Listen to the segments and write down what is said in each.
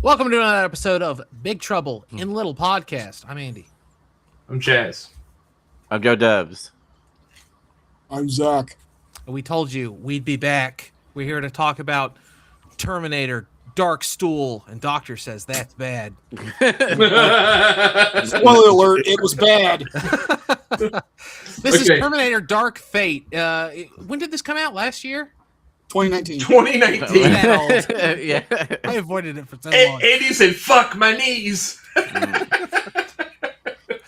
Welcome to another episode of Big Trouble in Little Podcast. I'm Andy. I'm Chaz. I'm Joe Dubs. I'm Zach. We told you we'd be back. We're here to talk about Terminator, Dark Stool, and Doctor says that's bad. Spoiler alert, it was bad. This is Terminator Dark Fate. When did this come out? Last year? 2019. 2019. Yeah. I avoided it for so long. Andy said, fuck my knees.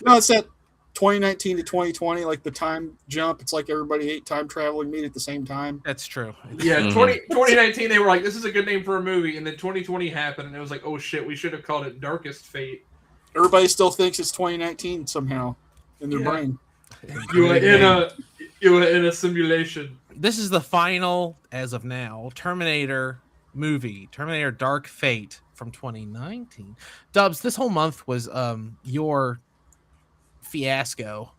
No, it's that 2019 to 2020, like the time jump. It's like everybody ate time traveling meat at the same time. That's true. Yeah, 2019, they were like, this is a good name for a movie. And then 2020 happened, and it was like, oh shit, we should have called it Darkest Fate. Everybody still thinks it's 2019 somehow in their brain. You were in a simulation. This is the final, as of now, Terminator movie, Terminator Dark Fate from 2019. Dubs, this whole month was your fiasco.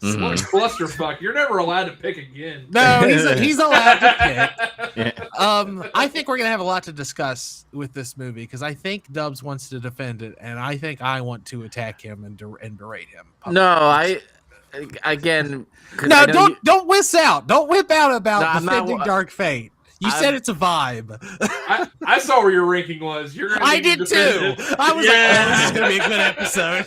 What a clusterfuck. You're never allowed to pick again. No, he's allowed to pick. I think we're going to have a lot to discuss with this movie because I think Dubs wants to defend it, and I think I want to attack him and berate him. No, don't whiz out. Don't whip out about defending Dark Fate. You said it's a vibe. I saw where your ranking was. I did too. I was like, oh, this is going to be a good episode.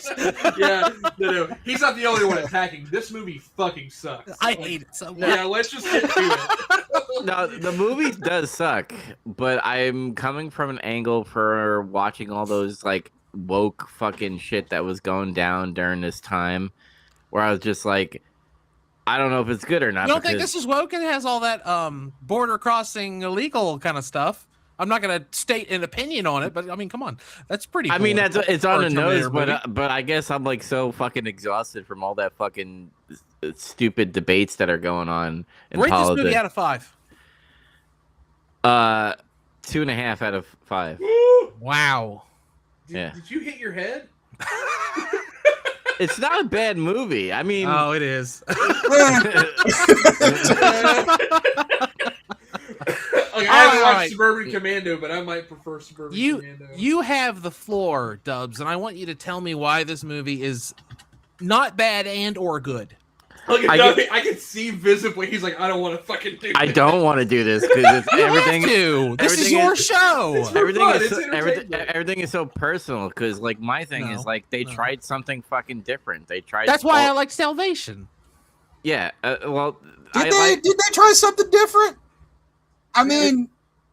Yeah, no. He's not the only one attacking. This movie fucking sucks. I hate it so much. Yeah, let's just get to it. No, the movie does suck, but I'm coming from an angle for watching all those like woke fucking shit that was going down during this time, where I was just like, I don't know if it's good or not. You don't think this is woke and has all that border crossing illegal kind of stuff? I'm not going to state an opinion on it, but I mean, come on, that's pretty. I mean, it's on the nose, movie. but I guess I'm like so fucking exhausted from all that fucking stupid debates that are going on in Rate politics. this movie out of 5. 2.5 out of 5. Wow. Yeah. Did you hit your head? It's not a bad movie. I mean, oh, it is. I haven't watched Suburban Commando, but I might prefer Suburban Commando. You have the floor, Dubs, and I want you to tell me why this movie is not bad and or good. Look at Doug. I can see visibly. He's like, I don't want to fucking do this. I don't want to do this because everything. This is your show. Everything is so personal because, like, my thing is like they tried something fucking different. They tried. That's why I like Salvation. Yeah. Well, did they try something different? I mean,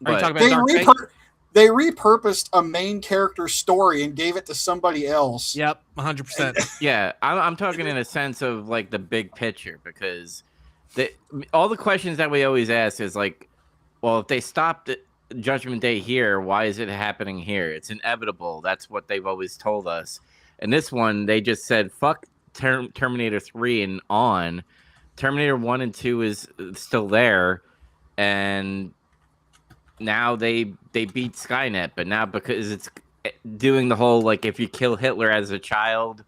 are you talking about they repurposed a main character story and gave it to somebody else. Yep, 100%. Yeah, I'm talking in a sense of like the big picture because all the questions that we always ask is like, well, if they stopped Judgment Day here, why is it happening here? It's inevitable. That's what they've always told us. And this one, they just said, fuck Terminator 3 and on. Terminator 1 and 2 is still there. And now they beat Skynet, but now because it's doing the whole like if you kill Hitler as a child,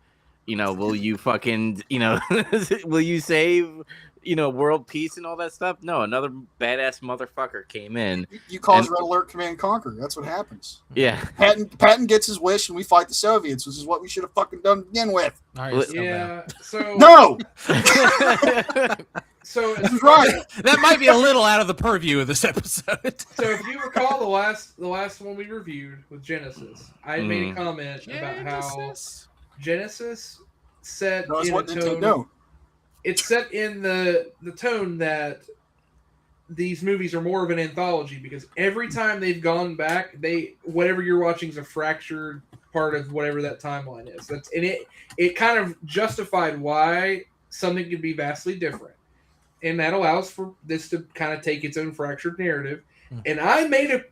will you fucking will you save world peace and all that stuff? No, another badass motherfucker came in. You cause Red Alert Command and Conquer. That's what happens. Yeah. Patton gets his wish and we fight the Soviets, which is what we should have fucking done to begin with. No. So this is right. That might be a little out of the purview of this episode. So if you recall the last one we reviewed with Genisys, I made a comment about how Genisys set in a tone. It's set in the tone that these movies are more of an anthology because every time they've gone back, whatever you're watching is a fractured part of whatever that timeline is. It kind of justified why something could be vastly different. And that allows for this to kind of take its own fractured narrative. And I made a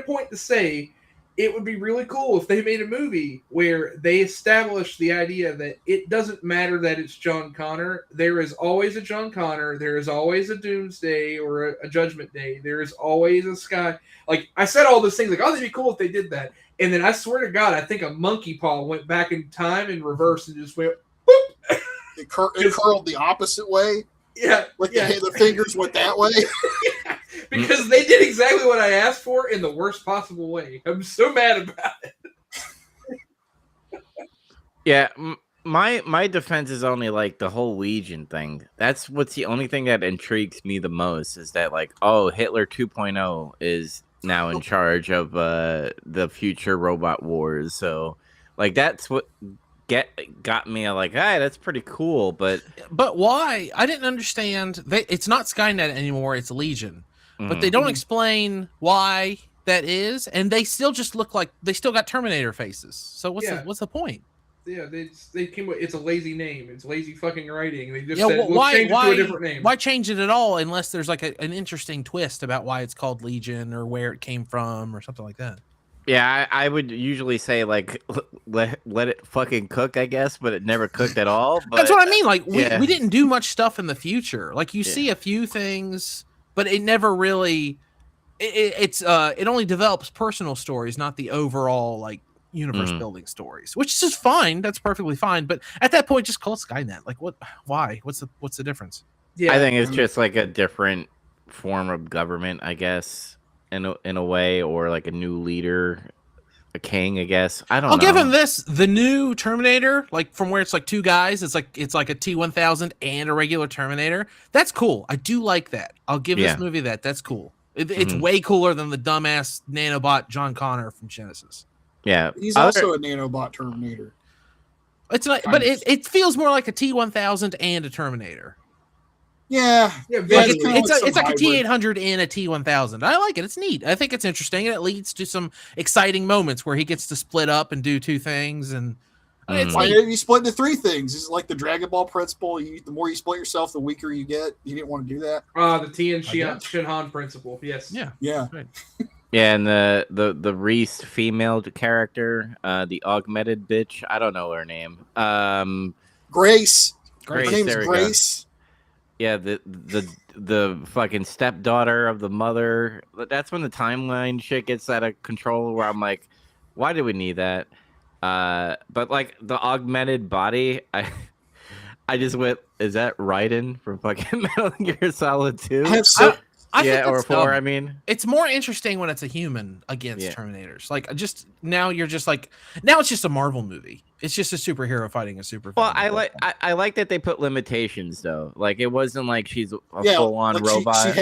point to say it would be really cool if they made a movie where they established the idea that it doesn't matter that it's John Connor. There is always a John Connor. There is always a Doomsday or a Judgment Day. There is always a Sky. Like, I said all those things like, oh, that'd be cool if they did that. And then I swear to God, I think a monkey paw went back in time in reverse and just went, boop. It curled the opposite way. Yeah. The fingers went that way. Because they did exactly what I asked for in the worst possible way. I'm so mad about it. Yeah, my defense is only like the whole Legion thing. That's what's the only thing that intrigues me the most is that like, oh, Hitler 2.0 is now in charge of the future robot wars. So like that's what got me like, hey, that's pretty cool. But why? I didn't understand. It's not Skynet anymore. It's Legion, but they don't explain why that is, and they still just look like they still got Terminator faces. So what's the point? Yeah, they came with it's a lazy name. It's lazy fucking writing. They just Yeah, said, let's change it to a different name. Why change it at all unless there's like an interesting twist about why it's called Legion or where it came from or something like that? Yeah, I would usually say like let it fucking cook, I guess, but it never cooked at all. But, that's what I mean. Like we yeah. didn't do much stuff in the future. Like you see a few things, but it never really. It only develops personal stories, not the overall like universe building stories, which is just fine. That's perfectly fine. But at that point, just call it Skynet. Like what? Why? What's the difference? Yeah, I think it's just like a different form of government, I guess, in a way, or like a new leader, a king, I guess. I don't know. I'll give him this: the new Terminator, like from where it's like two guys, it's like a T-1000 and a regular Terminator. That's cool. I do like that. I'll give this movie that. That's cool. It's way cooler than the dumbass nanobot John Connor from Genisys. Yeah, he's also a nanobot Terminator. It's not, but it feels more like a T-1000 and a Terminator. Yeah, it's like a T-800 and a T-1000. I like it. It's neat. I think it's interesting, and it leads to some exciting moments where he gets to split up and do two things. And why did you split into three things? It's like the Dragon Ball principle. The more you split yourself, the weaker you get. You didn't want to do that. The T and Shinhan principle. Yes. Yeah. Right. Yeah, and the Reese female character, the augmented bitch. I don't know her name. Grace. Grace. Her name's Grace. Yeah, the fucking stepdaughter of the mother. That's when the timeline shit gets out of control. Where I'm like, why do we need that? But like the augmented body, I just went, is that Raiden from fucking Metal Gear Solid 2? I think or 4, I mean. It's more interesting when it's a human against Terminators. Like, just now you're just like, now it's just a Marvel movie. It's just a superhero fighting a superhero. Well, I like that they put limitations, though. Like, it wasn't like she's a full-on robot.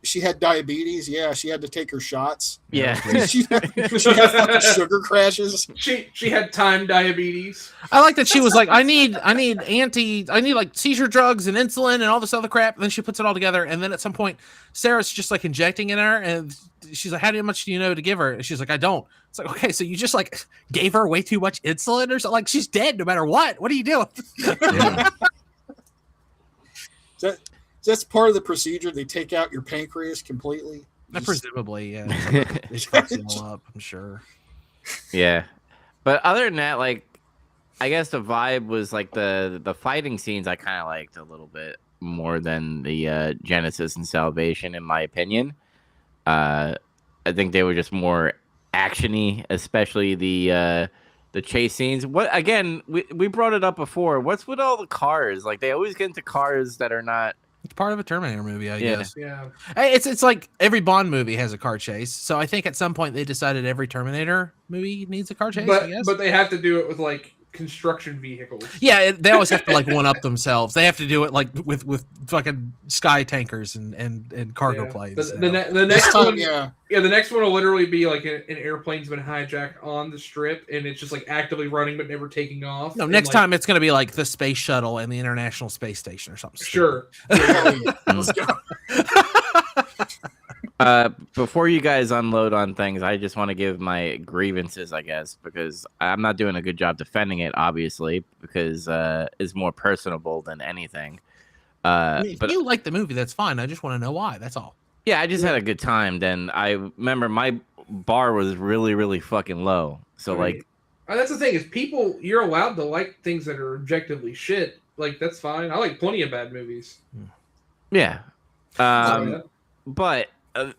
She had diabetes. Yeah, she had to take her shots. Yeah. she had fucking sugar crashes. She had time diabetes. I like that she was like, I need like seizure drugs and insulin and all this other crap. And then she puts it all together. And then at some point, Sarah's just like injecting in her, and she's like, how much do you know to give her? And she's like, I don't. It's like, okay, so you just like gave her way too much insulin or something? Like, she's dead no matter what. What are you doing? That's part of the procedure. They take out your pancreas completely. Presumably, yeah. They fuck it all up, I'm sure. Yeah. But other than that, like, I guess the vibe was like the fighting scenes I kind of liked a little bit more than the Genisys and Salvation, in my opinion. I think they were just more actiony, especially the chase scenes. What again? We brought it up before. What's with all the cars? Like, they always get into cars that are not. It's part of a Terminator movie, I guess. Yeah. It's like every Bond movie has a car chase. So I think at some point they decided every Terminator movie needs a car chase. I guess. But they have to do it with like construction vehicles. Yeah, they always have to like one up themselves. They have to do it like with fucking sky tankers and cargo planes. The next one, the next one will literally be like an airplane's been hijacked on the strip, and it's just like actively running but never taking off. No, next time it's gonna be like the space shuttle and the International Space Station or something. Sure. Let's go. Before you guys unload on things, I just want to give my grievances, I guess, because I'm not doing a good job defending it, obviously, because it's more personable than anything. I mean, if you like the movie, that's fine. I just want to know why. That's all. Yeah, I just had a good time. Then I remember my bar was really, really fucking low. So, like... That's the thing, is people, you're allowed to like things that are objectively shit. Like, that's fine. I like plenty of bad movies. Yeah. But...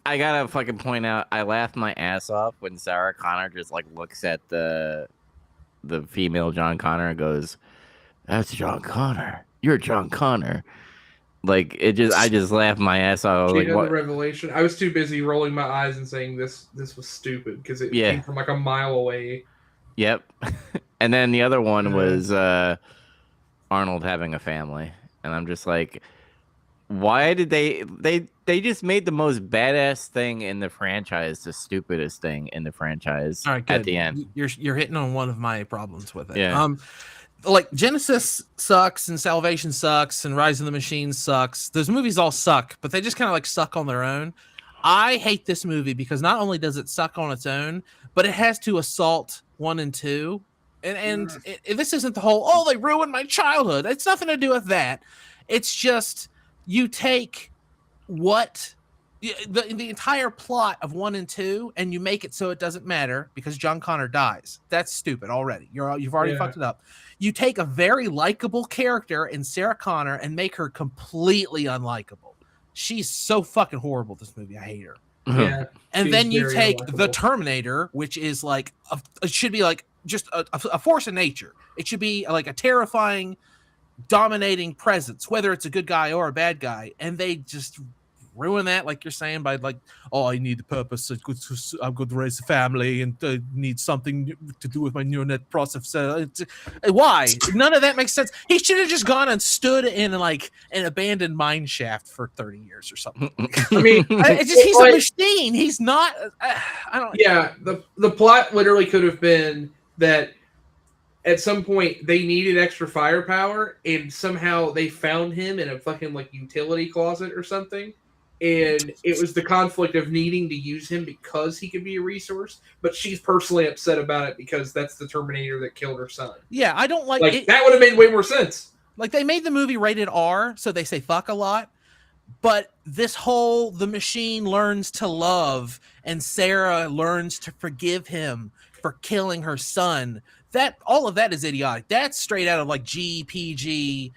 I gotta fucking point out, I laughed my ass off when Sarah Connor just like looks at the female John Connor and goes, "That's John Connor. You're John Connor." Like, I just laughed my ass off. She like, had what? the revelation. I was too busy rolling my eyes and saying this was stupid because it came from like a mile away. Yep. And then the other one was Arnold having a family, and I'm just like, why did they just made the most badass thing in the franchise the stupidest thing in the franchise at the end. You're hitting on one of my problems with it. Yeah. Like Genisys sucks and Salvation sucks and Rise of the Machines sucks. Those movies all suck, but they just kind of like suck on their own. I hate this movie because not only does it suck on its own, but it has to assault 1 and 2. And this isn't the whole, they ruined my childhood. It's nothing to do with that. It's just you take the entire plot of 1 and 2 and you make it so it doesn't matter because John Connor dies. That's stupid already. You've already fucked it up. You take a very likable character in Sarah Connor and make her completely unlikable. She's so fucking horrible, this movie. I hate her. Yeah. And then you take the Terminator, which is like it should be like just a force of nature. It should be like a terrifying, dominating presence, whether it's a good guy or a bad guy, and they just ruin that, like you're saying, by like, I need the purpose. I'm going to raise a family and need something to do with my neural net process. Why? None of that makes sense. He should have just gone and stood in like an abandoned mine shaft for 30 years or something. I mean, he's a machine. He's not. I don't. Yeah, the plot literally could have been that at some point they needed extra firepower, and somehow they found him in a fucking like utility closet or something. And it was the conflict of needing to use him because he could be a resource, but she's personally upset about it because that's the Terminator that killed her son. Yeah, I don't like it. That would have made way more sense. Like, they made the movie rated R, so they say fuck a lot. But this whole, the machine learns to love and Sarah learns to forgive him for killing her son. All of that is idiotic. That's straight out of like GPG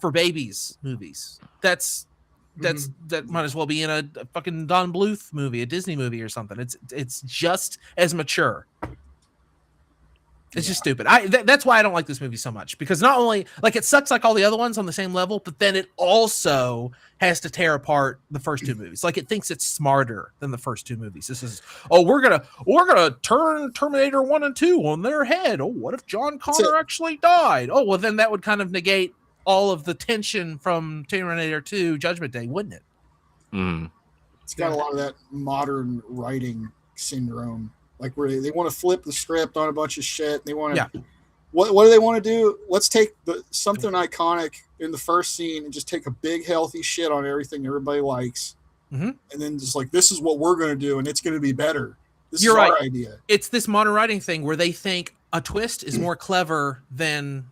for babies movies. That might as well be in a fucking Don Bluth movie, a Disney movie or something. It's just as mature. It's just stupid. That's why I don't like this movie so much, because not only like it sucks like all the other ones on the same level, but then it also has to tear apart the first two movies. Like, it thinks it's smarter than the first two movies. This is, we're gonna turn Terminator 1 and 2 on their head. What if John Connor actually died? Well, then that would kind of negate all of the tension from Terminator 2 Judgment Day, wouldn't it? It's got a lot of that modern writing syndrome, like where they want to flip the script on a bunch of shit. They want to, what do they want to do? Let's take something iconic in the first scene and just take a big healthy shit on everything everybody likes, and then just like, this is what we're going to do, and it's going to be better. This is our idea. It's this modern writing thing where they think a twist is more clever than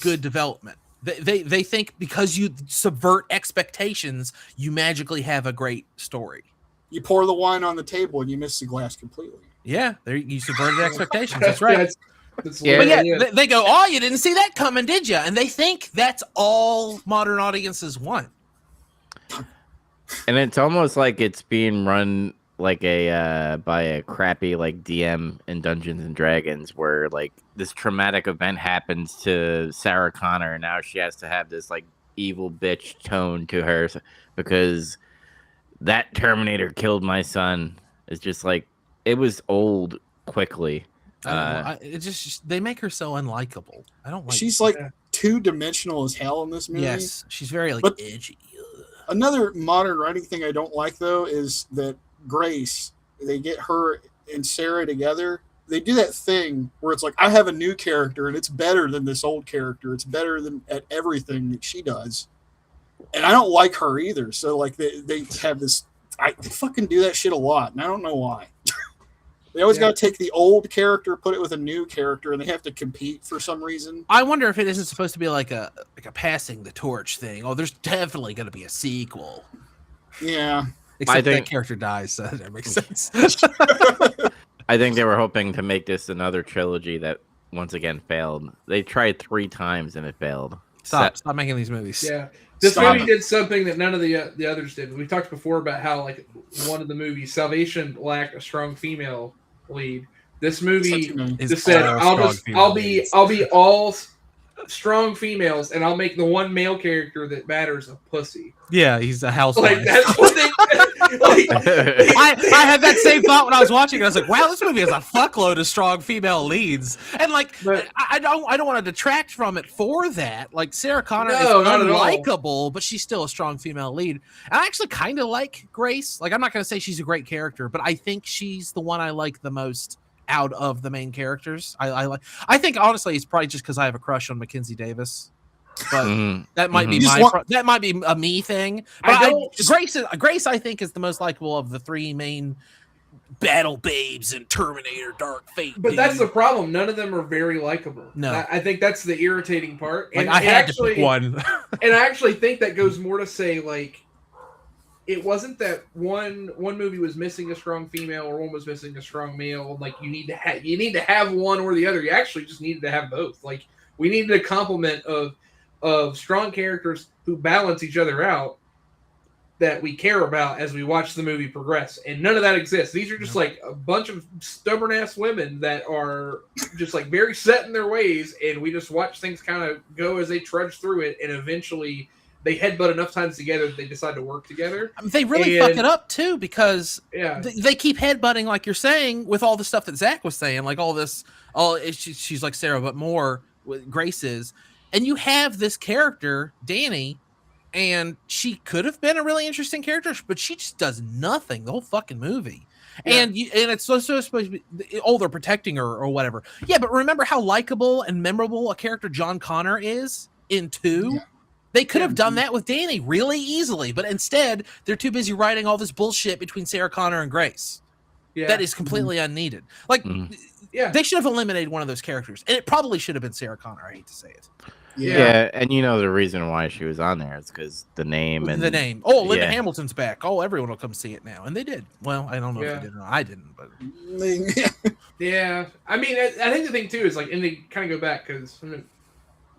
good development. They think because you subvert expectations, you magically have a great story. You pour the wine on the table and you miss the glass completely. Yeah, you subverted expectations. That's right. But they go, you didn't see that coming, did you? And they think that's all modern audiences want. And it's almost like it's being run like by a crappy like DM in Dungeons and Dragons, where like this traumatic event happens to Sarah Connor, and now she has to have this like evil bitch tone to her because that Terminator killed my son. It's just like, it was old quickly. It just they make her so unlikable. I don't like. She's like two-dimensional as hell in this movie. Yes, she's very like edgy. Another modern writing thing I don't like though is that Grace, they get her and Sarah together. They do that thing where it's like, I have a new character and it's better than this old character. It's better than at everything that she does. And I don't like her either. So like they have this, they fucking do that shit a lot. And I don't know why. They always got to take the old character, put it with a new character, and they have to compete for some reason. I wonder if it isn't supposed to be like a passing the torch thing. There's definitely going to be a sequel. Yeah. Except that character dies, so that makes sense. I think they were hoping to make this another trilogy that once again failed. They tried 3 times and it failed. Stop making these movies. Yeah. This movie did something that none of the others did. We talked before about how like one of the movies, Salvation, lacked a strong female lead. This movie just said, I'll be all strong females, and I'll make the one male character that matters a pussy. Yeah, he's a housewife. Like that's what they. I had that same thought when I was watching it. I was like, wow, this movie has a fuckload of strong female leads. And like I don't want to detract from it for that. Like Sarah Connor is unlikable, but she's still a strong female lead. And I actually kind of like Grace. Like I'm not going to say she's a great character, but I think she's the one I like the most out of the main characters. I think honestly it's probably just because I have a crush on Mackenzie Davis. But that might be that might be a me thing. But Grace, I think, is the most likable of the three main battle babes in Terminator Dark Fate. But that's the problem. None of them are very likable. No, I think that's the irritating part. And I had to pick one. And I actually think that goes more to say like it wasn't that one movie was missing a strong female or one was missing a strong male. Like you need to have one or the other. You actually just needed to have both. Like we needed a complement of strong characters who balance each other out that we care about as we watch the movie progress. And none of that exists. These are just like a bunch of stubborn ass women that are just like very set in their ways. And we just watch things kind of go as they trudge through it. And eventually they headbutt enough times together that they decide to work together. They really fuck it up too, because they keep headbutting, like you're saying, with all the stuff that Zach was saying, like all this, she's like Sarah, but more Grace is. And you have this character, Danny, and she could have been a really interesting character, but she just does nothing the whole fucking movie. Yeah. And it's so supposed to be, they're protecting her or whatever. Yeah, but remember how likable and memorable a character John Connor is in 2? Yeah. They could have done that with Danny really easily, but instead, they're too busy writing all this bullshit between Sarah Connor and Grace. Yeah. That is completely unneeded. Like, they should have eliminated one of those characters, and it probably should have been Sarah Connor. I hate to say it. Yeah, and you know the reason why she was on there is because the name. Oh, Linda Hamilton's back. Oh, everyone will come see it now, and they did. Well, I don't know if they did or not. I didn't, but yeah. I mean, I think the thing too is like, and they kind of go back because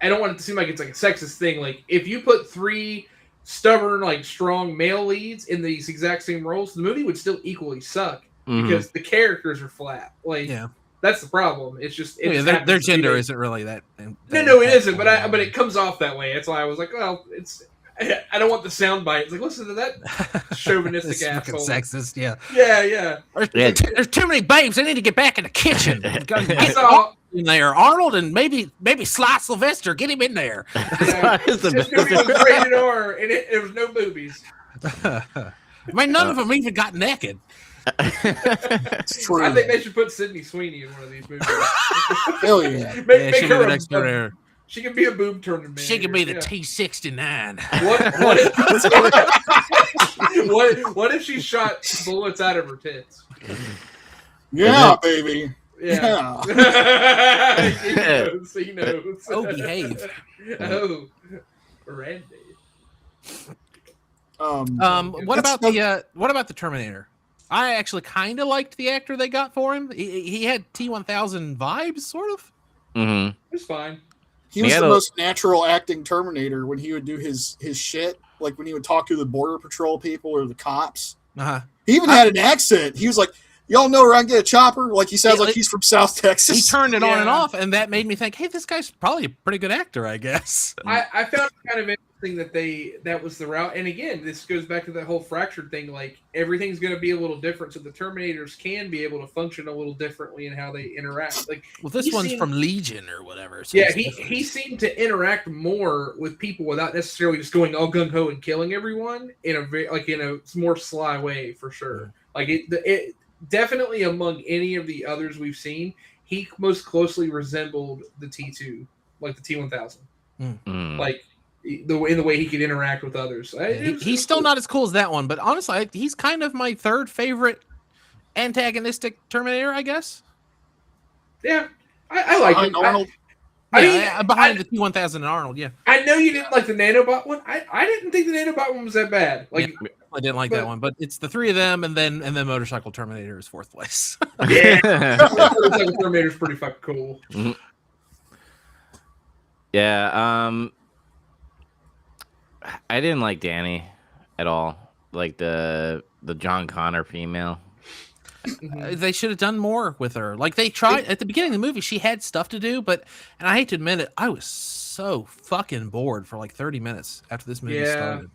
I don't want it to seem like it's like a sexist thing. Like, if you put 3 stubborn, like strong male leads in these exact same roles, the movie would still equally suck because the characters are flat. Like. Yeah. That's the problem. It's just their gender isn't really that. No, it isn't. But it comes off that way. That's why I was like, well, I don't want the sound bite. It's like, listen to that chauvinistic asshole. Sexist, yeah. Yeah. There's too many babes. I need to get back in the kitchen. Get Arnold in there, Arnold, and maybe Sly Sylvester. Get him in there. Yeah. This movie was rated R, and it was no boobies. I mean, none of them even got naked. It's true. I think they should put Sydney Sweeney in one of these movies. Hell yeah. Make her she can be a boob turning man. She can be the T-69. What if she shot bullets out of her tits? Yeah, baby. Yeah. He knows. Oh, behave. Oh, Randy. What about the Terminator? I actually kind of liked the actor they got for him. He had T-1000 vibes, sort of. It was fine. He was the most natural acting Terminator when he would do his shit, like when he would talk to the border patrol people or the cops. He even had an accent. He was like, y'all know where I can get a chopper? Like he sounds like he's from South Texas. He turned it on and off, and that made me think, hey, this guy's probably a pretty good actor, I guess. I found it kind of interesting that was the route. And again, this goes back to that whole fractured thing. Like, everything's going to be a little different, so the Terminators can be able to function a little differently in how they interact. Like, well, this one's from Legion or whatever. So yeah, he seemed to interact more with people without necessarily just going all gung ho and killing everyone in a more sly way, for sure. Like it definitely among any of the others we've seen, he most closely resembled the T2, like the T-1000. Like in the way he could interact with others. He's still not as cool as that one, but honestly, he's kind of my third favorite antagonistic Terminator, I guess. Yeah, I like him. Arnold. Behind the T-1000 and Arnold, yeah. I know you didn't like the Nanobot one. I didn't think the Nanobot one was that bad. Like, yeah, I didn't like that one, but it's the three of them, and then Motorcycle Terminator is fourth place. Yeah, Motorcycle Terminator is pretty fucking cool. Mm-hmm. Yeah, I didn't like Danny at all. Like the John Connor female. They should have done more with her. Like they tried at the beginning of the movie, she had stuff to do, and I hate to admit it, I was so fucking bored for like 30 minutes after this movie started.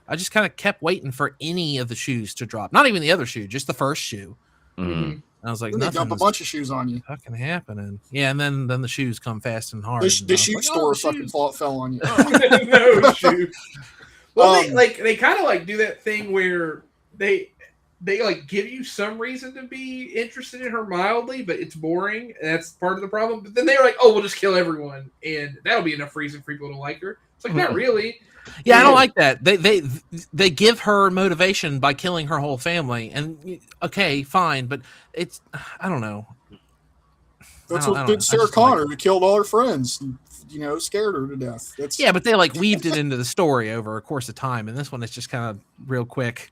I just kind of kept waiting for any of the shoes to drop. Not even the other shoe, just the first shoe. And I was like, they dump a bunch of shoes on you. Fucking happening. Yeah, and then the shoes come fast and hard. The shoe store fucking fell on you. No shoes. Well, they kind of like do that thing where they like give you some reason to be interested in her mildly, but it's boring, and that's part of the problem. But then they're like, "Oh, we'll just kill everyone, and that'll be enough reason for people to like her." It's like, not really. Yeah, I don't like that. They give her motivation by killing her whole family, and okay, fine, but it's I don't know. That's what did Sarah Connor. Who killed all her friends. And, scared her to death. Yeah, but they like weaved it into the story over a course of time, and this one is just kind of real quick.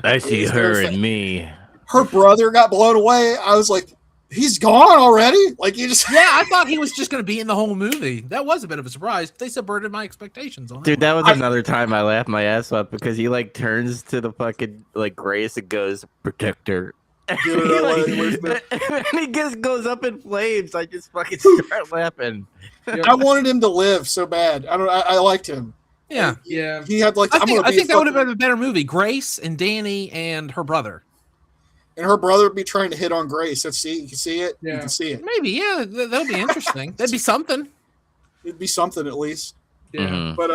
I see her and me. Her brother got blown away. I was like, he's gone already? Like you just Yeah, I thought he was just going to be in the whole movie. That was a bit of a surprise. They subverted my expectations on Dude, that was another time I laughed my ass off because he like turns to the fucking like Grace and goes, "Protect her." And he just goes up in flames. I just fucking start laughing. I wanted him to live so bad. I liked him. Yeah. He had like. I think that would have been a better movie. Grace and Danny and her brother. And her brother would be trying to hit on Grace. You can see it. Yeah. You can see it. Maybe, yeah. That'd be interesting. That'd be something. It'd be something at least. Yeah. But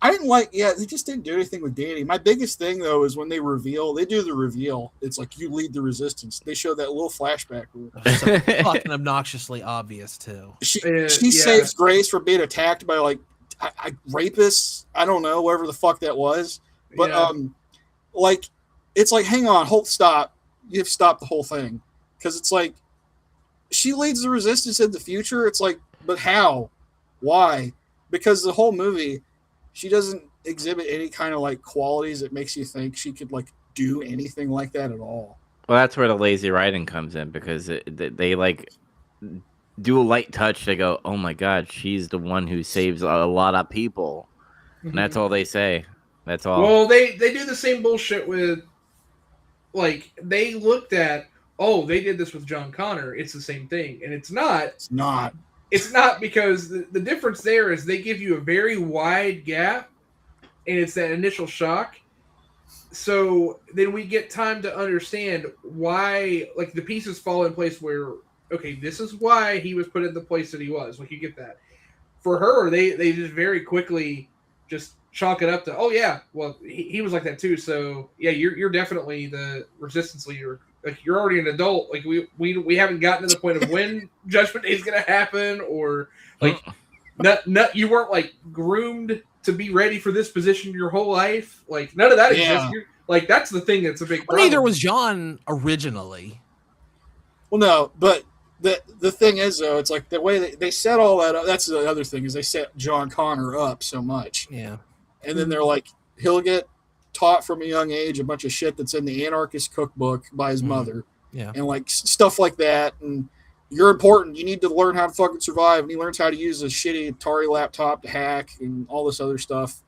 I didn't like. Yeah, they just didn't do anything with Danny. My biggest thing though is when they do the reveal. It's like you lead the resistance. They show that little flashback. So fucking obnoxiously obvious too. She saves Grace from being attacked by like rapists. I don't know, whatever the fuck that was. But like it's like, hang on, stop. You have to stop the whole thing. Because it's like she leads the resistance in the future. It's like, but how? Why? Because the whole movie, she doesn't exhibit any kind of like qualities that makes you think she could like do anything like that at all. Well, that's where the lazy writing comes in because they like do a light touch. They go, "Oh my god, she's the one who saves a lot of people," and that's all they say. That's all. Well, they do the same bullshit with, like, they looked at, oh, they did this with John Connor. It's the same thing, and it's not. It's not. It's not, because the difference there is they give you a very wide gap, and it's that initial shock. So then we get time to understand why, like, the pieces fall in place where, okay, this is why he was put in the place that he was. Like, you get that. For her, they just very quickly just chalk it up to, oh yeah, well, he was like that too. So yeah, you're definitely the resistance leader. Like, you're already an adult. Like, we haven't gotten to the point of when Judgment Day is gonna happen, or like, you weren't like groomed to be ready for this position your whole life. Like, none of that exists. Like, that's the thing that's a big problem. Neither was John originally. Well, no, but the thing is, though, it's like the way they set all that up. That's the other thing, is they set John Connor up so much. Yeah. And then they're like, he'll get taught from a young age a bunch of shit that's in the anarchist cookbook by his mother. Yeah. And like stuff like that. And you're important. You need to learn how to fucking survive. And he learns how to use a shitty Atari laptop to hack and all this other stuff.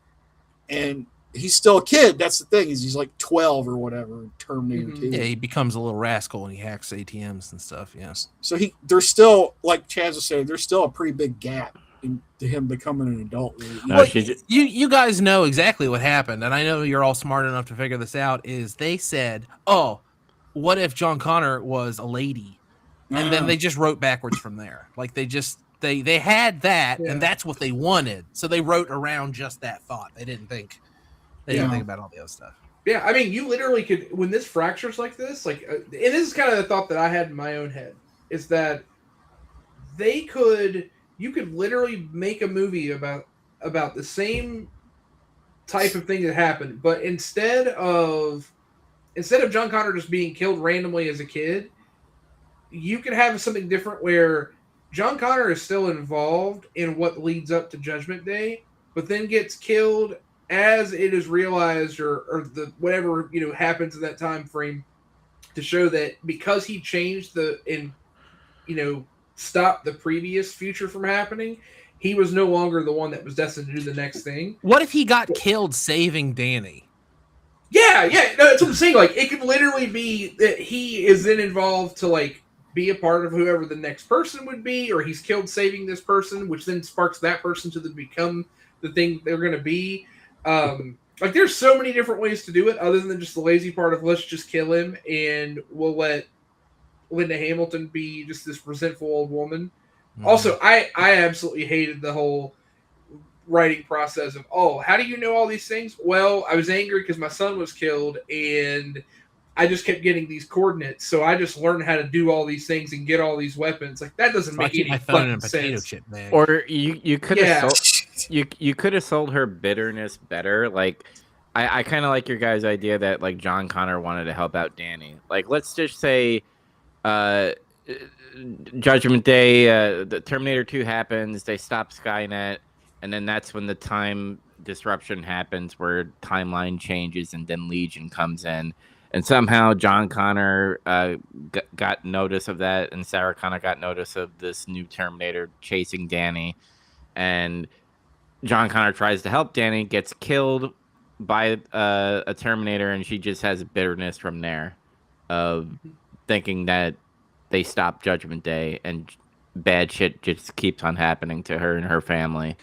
And he's still a kid. That's the thing, is he's like 12 or whatever. Terminator 2. Yeah, he becomes a little rascal and he hacks ATMs and stuff. Yes. So there's still, like Chaz was saying, there's still a pretty big gap to him becoming an adult. Well, you guys know exactly what happened, and I know you're all smart enough to figure this out. Is they said, "Oh, what if John Connor was a lady?" And then they just wrote backwards from there. Like they had that, and that's what they wanted. So they wrote around just that thought. They didn't think about all the other stuff. Yeah, I mean, you literally could, when this fractures like this, like, and this is kind of the thought that I had in my own head, is that you could literally make a movie about the same type of thing that happened, but instead of John Connor just being killed randomly as a kid, you could have something different where John Connor is still involved in what leads up to Judgment Day, but then gets killed as it is realized, or the whatever happens in that time frame, to show that because he changed stop the previous future from happening, he was no longer the one that was destined to do the next thing. What if he got killed saving Danny? Yeah, no, that's what I'm saying. Like, it could literally be that he is then involved to like be a part of whoever the next person would be, or he's killed saving this person, which then sparks that person to become the thing they're going to be. Like, there's so many different ways to do it, other than just the lazy part of let's just kill him and we'll let Linda Hamilton be just this resentful old woman. Mm-hmm. Also, I absolutely hated the whole writing process of, how do you know all these things? Well, I was angry because my son was killed and I just kept getting these coordinates, so I just learned how to do all these things and get all these weapons. Like, that doesn't make any fucking sense. Chip bag. Or you could have you could have sold her bitterness better. Like, I kind of like your guys' idea that like John Connor wanted to help out Danny. Like, let's just say Judgment Day, the Terminator 2 happens, they stop Skynet, and then that's when the time disruption happens where timeline changes and then Legion comes in. And somehow John Connor got notice of that, and Sarah Connor got notice of this new Terminator chasing Danny. And John Connor tries to help Danny, gets killed by a Terminator, and she just has bitterness from there of thinking that they stopped Judgment Day, and bad shit just keeps on happening to her and her family.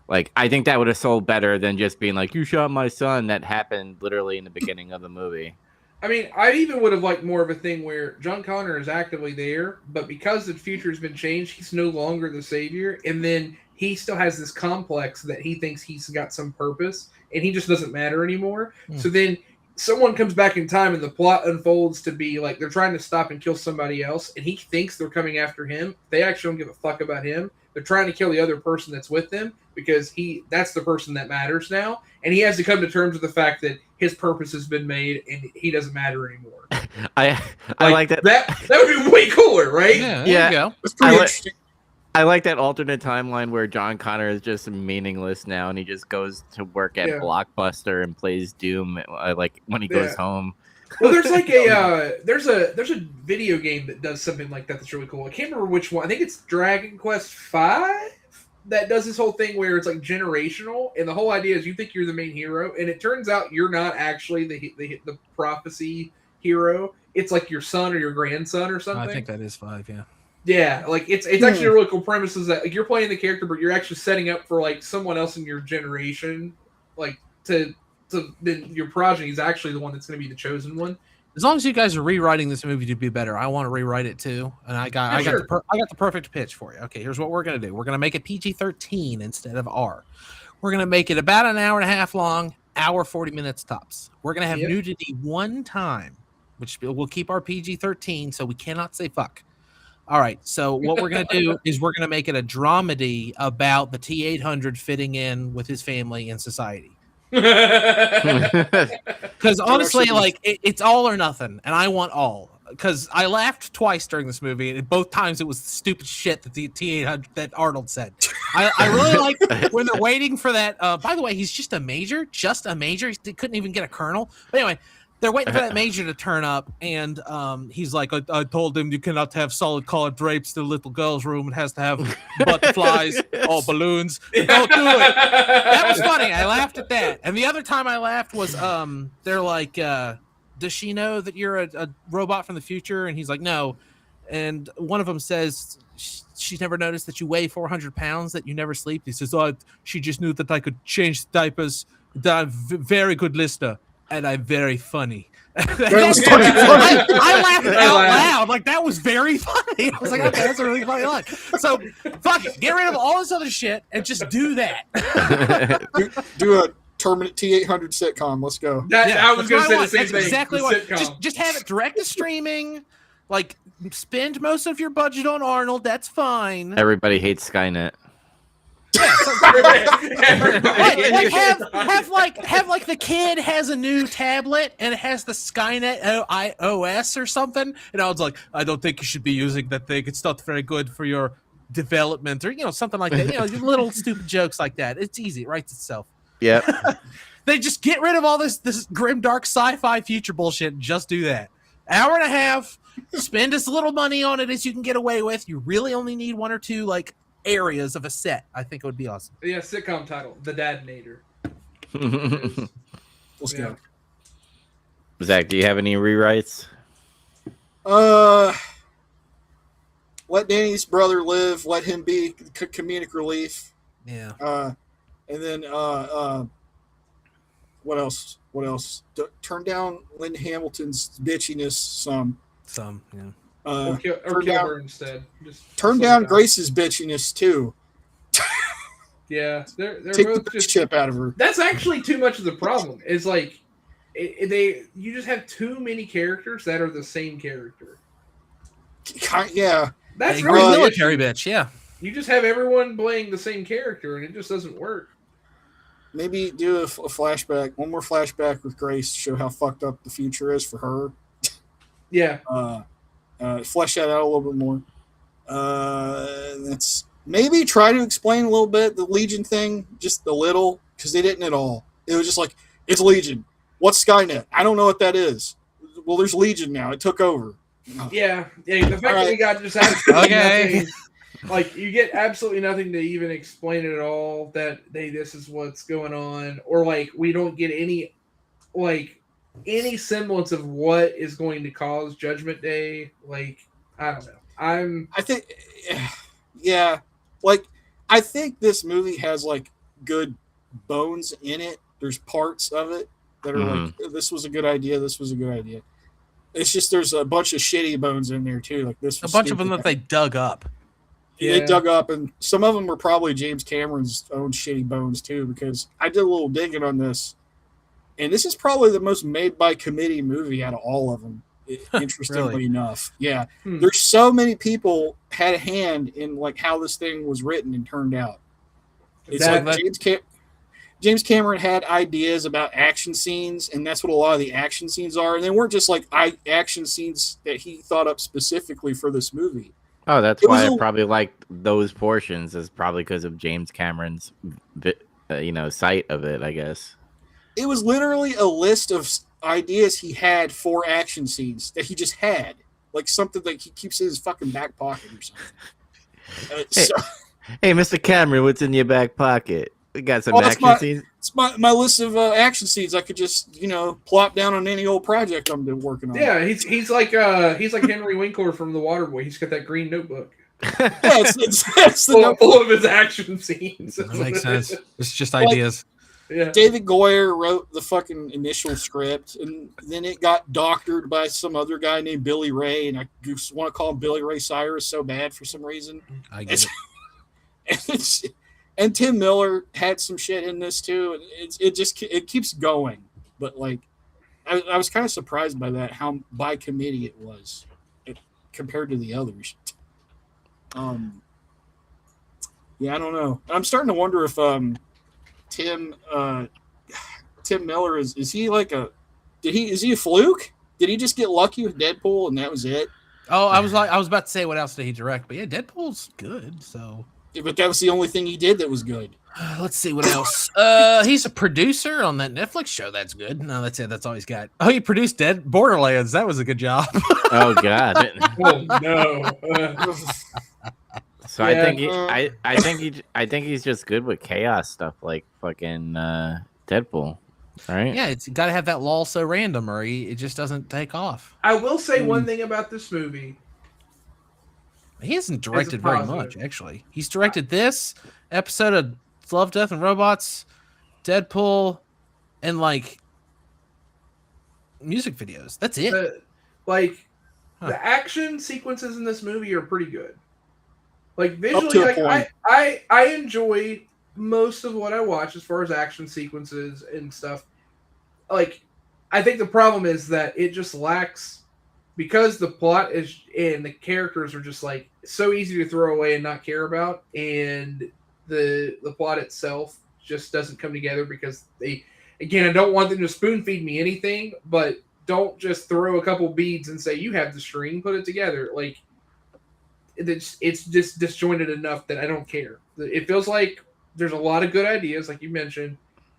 Like, I think that would have sold better than just being like, you shot my son. That happened literally in the beginning of the movie. I mean, I even would have liked more of a thing where John Connor is actively there, but because the future has been changed, he's no longer the savior, and then he still has this complex that he thinks he's got some purpose, and he just doesn't matter anymore. So then someone comes back in time, and the plot unfolds to be like they're trying to stop and kill somebody else, and he thinks they're coming after him. They actually don't give a fuck about him. They're trying to kill the other person that's with them because that's the person that matters now. And he has to come to terms with the fact that his purpose has been made and he doesn't matter anymore. I like that. That would be way cooler, right? Yeah, there you go. That's pretty interesting. I like that alternate timeline where John Connor is just meaningless now, and he just goes to work at Blockbuster and plays Doom like when he goes home. Well, there's like there's a video game that does something like that that's really cool. I can't remember which one. I think it's Dragon Quest V that does this whole thing where it's like generational, and the whole idea is you think you're the main hero, and it turns out you're not actually the prophecy hero. It's like your son or your grandson or something. I think that is 5, yeah. Yeah, like it's actually a really cool premise is that like you're playing the character, but you're actually setting up for like someone else in your generation, like to then your progeny is actually the one that's going to be the chosen one. As long as you guys are rewriting this movie to be better, I want to rewrite it too. And I got the perfect pitch for you. Okay, here's what we're going to do. We're going to make it PG-13 instead of R. We're going to make it about an hour and a half long, hour 40 minutes tops. We're going to have nudity one time, which will keep our PG-13, so we cannot say fuck. All right, so what we're going to do is we're going to make it a dramedy about the T-800 fitting in with his family and society. Because honestly, like it's all or nothing, and I want all. Because I laughed twice during this movie, and both times it was stupid shit that the T-800 that Arnold said. I really like when they're waiting for that. By the way, he's just a major. He couldn't even get a colonel. But anyway, they're waiting for that major to turn up, and he's like, I told him you cannot have solid colored drapes in the little girl's room. It has to have butterflies or balloons. Don't do it. That was funny. I laughed at that. And the other time I laughed was they're like, does she know that you're a robot from the future? And he's like, no. And one of them says, she's never noticed that you weigh 400 pounds, that you never sleep. He says, she just knew that I could change diapers, that I'm very good listener. And I'm very funny. That was funny. I laughed out loud. Like, that was very funny. I was like, okay, that's a really funny line. So, fuck it. Get rid of all this other shit and just do that. do a Terminator T-800 sitcom. Let's go. I was going to say the same thing. Exactly what. Just have it direct to streaming. Like, spend most of your budget on Arnold. That's fine. Everybody hates Skynet. Yeah, have like the kid has a new tablet and it has the Skynet OS or something, and I was like, I don't think you should be using that thing. It's not very good for your development, or something like that. Little stupid jokes like that. It's easy. It writes itself. Yeah. They just get rid of all this grim dark sci-fi future bullshit and just do that. Hour and a half. Spend as little money on it as you can get away with. You really only need one or two like areas of a set. I think it would be awesome. Yeah, sitcom title, The Dadnator. Let's go. Zach, do you have any rewrites? Let Danny's brother live. Let him be comedic relief. Yeah. And then what else? What else? Turn down Lynn Hamilton's bitchiness some. Yeah. Or kill her instead. Turn down Grace's bitchiness too. Yeah, they're Take both the just chip out of her. That's actually too much of the problem. Is like you just have too many characters that are the same character. Yeah, that's really really military bitch. Yeah, you just have everyone playing the same character, and it just doesn't work. Maybe do a flashback, one more flashback with Grace to show how fucked up the future is for her. Yeah. Flesh that out a little bit more. That's maybe try to explain a little bit the Legion thing, just a little, because they didn't at all. It was just like, it's Legion. What's Skynet? I don't know what that is. Well, there's Legion now. It took over. Yeah. The fact that we got just absolutely nothing, like you get absolutely nothing to even explain it at all. That this is what's going on, or like we don't get any semblance of what is going to cause Judgment Day. Like I don't know. I think, yeah. Like, I think this movie has, like, good bones in it. There's parts of it that are like, this was a good idea, this was a good idea. It's just there's a bunch of shitty bones in there, too. Like this was a bunch of them that they dug up. Yeah. They dug up, and some of them were probably James Cameron's own shitty bones, too, because I did a little digging on this, and this is probably the most made-by-committee movie out of all of them. Interestingly enough, yeah, there's so many people had a hand in like how this thing was written and turned out. It's James Cameron had ideas about action scenes, and that's what a lot of the action scenes are. And they weren't just like action scenes that he thought up specifically for this movie. Oh, that's why I probably liked those portions. Is probably because of James Cameron's, sight of it. I guess it was literally a list of ideas he had for action scenes that he just had, like something that he keeps in his fucking back pocket or something. Hey, Mr. Cameron, what's in your back pocket? We got some action scenes. It's my list of action scenes I could just plop down on any old project I'm working on. Yeah, he's like Henry Winkler from The Waterboy. He's got that green notebook. Yeah, it's full of his action scenes. That makes sense. It's just ideas. Yeah. David Goyer wrote the fucking initial script, and then it got doctored by some other guy named Billy Ray, and I just want to call him Billy Ray Cyrus so bad for some reason. I get it. And Tim Miller had some shit in this too. It keeps going, but like I was kind of surprised by that, how by committee it was compared to the others. Yeah, I don't know. I'm starting to wonder if Tim Miller is he like is he a fluke? Did he just get lucky with Deadpool and that was it? Oh, I was about to say what else did he direct, but yeah, Deadpool's good. So, yeah, but that was the only thing he did that was good. Let's see what else. He's a producer on that Netflix show. That's good. No, that's it. That's all he's got. Oh, he produced Borderlands. That was a good job. Oh God. Oh no. So yeah, I think he's just good with chaos stuff like fucking Deadpool, right? Yeah, it's got to have that lull so random, or it just doesn't take off. I will say one thing about this movie. He hasn't directed very much, actually. He's directed this episode of Love, Death, and Robots, Deadpool, and like music videos. That's it. The action sequences in this movie are pretty good. Like visually, like I enjoy most of what I watch as far as action sequences and stuff. Like, I think the problem is that it just lacks, because the plot is and the characters are just like so easy to throw away and not care about, and the plot itself just doesn't come together because I don't want them to spoon feed me anything, but don't just throw a couple beads and say you have the string, put it together. Like, it's just disjointed enough that I don't care. It feels like there's a lot of good ideas, like you mentioned,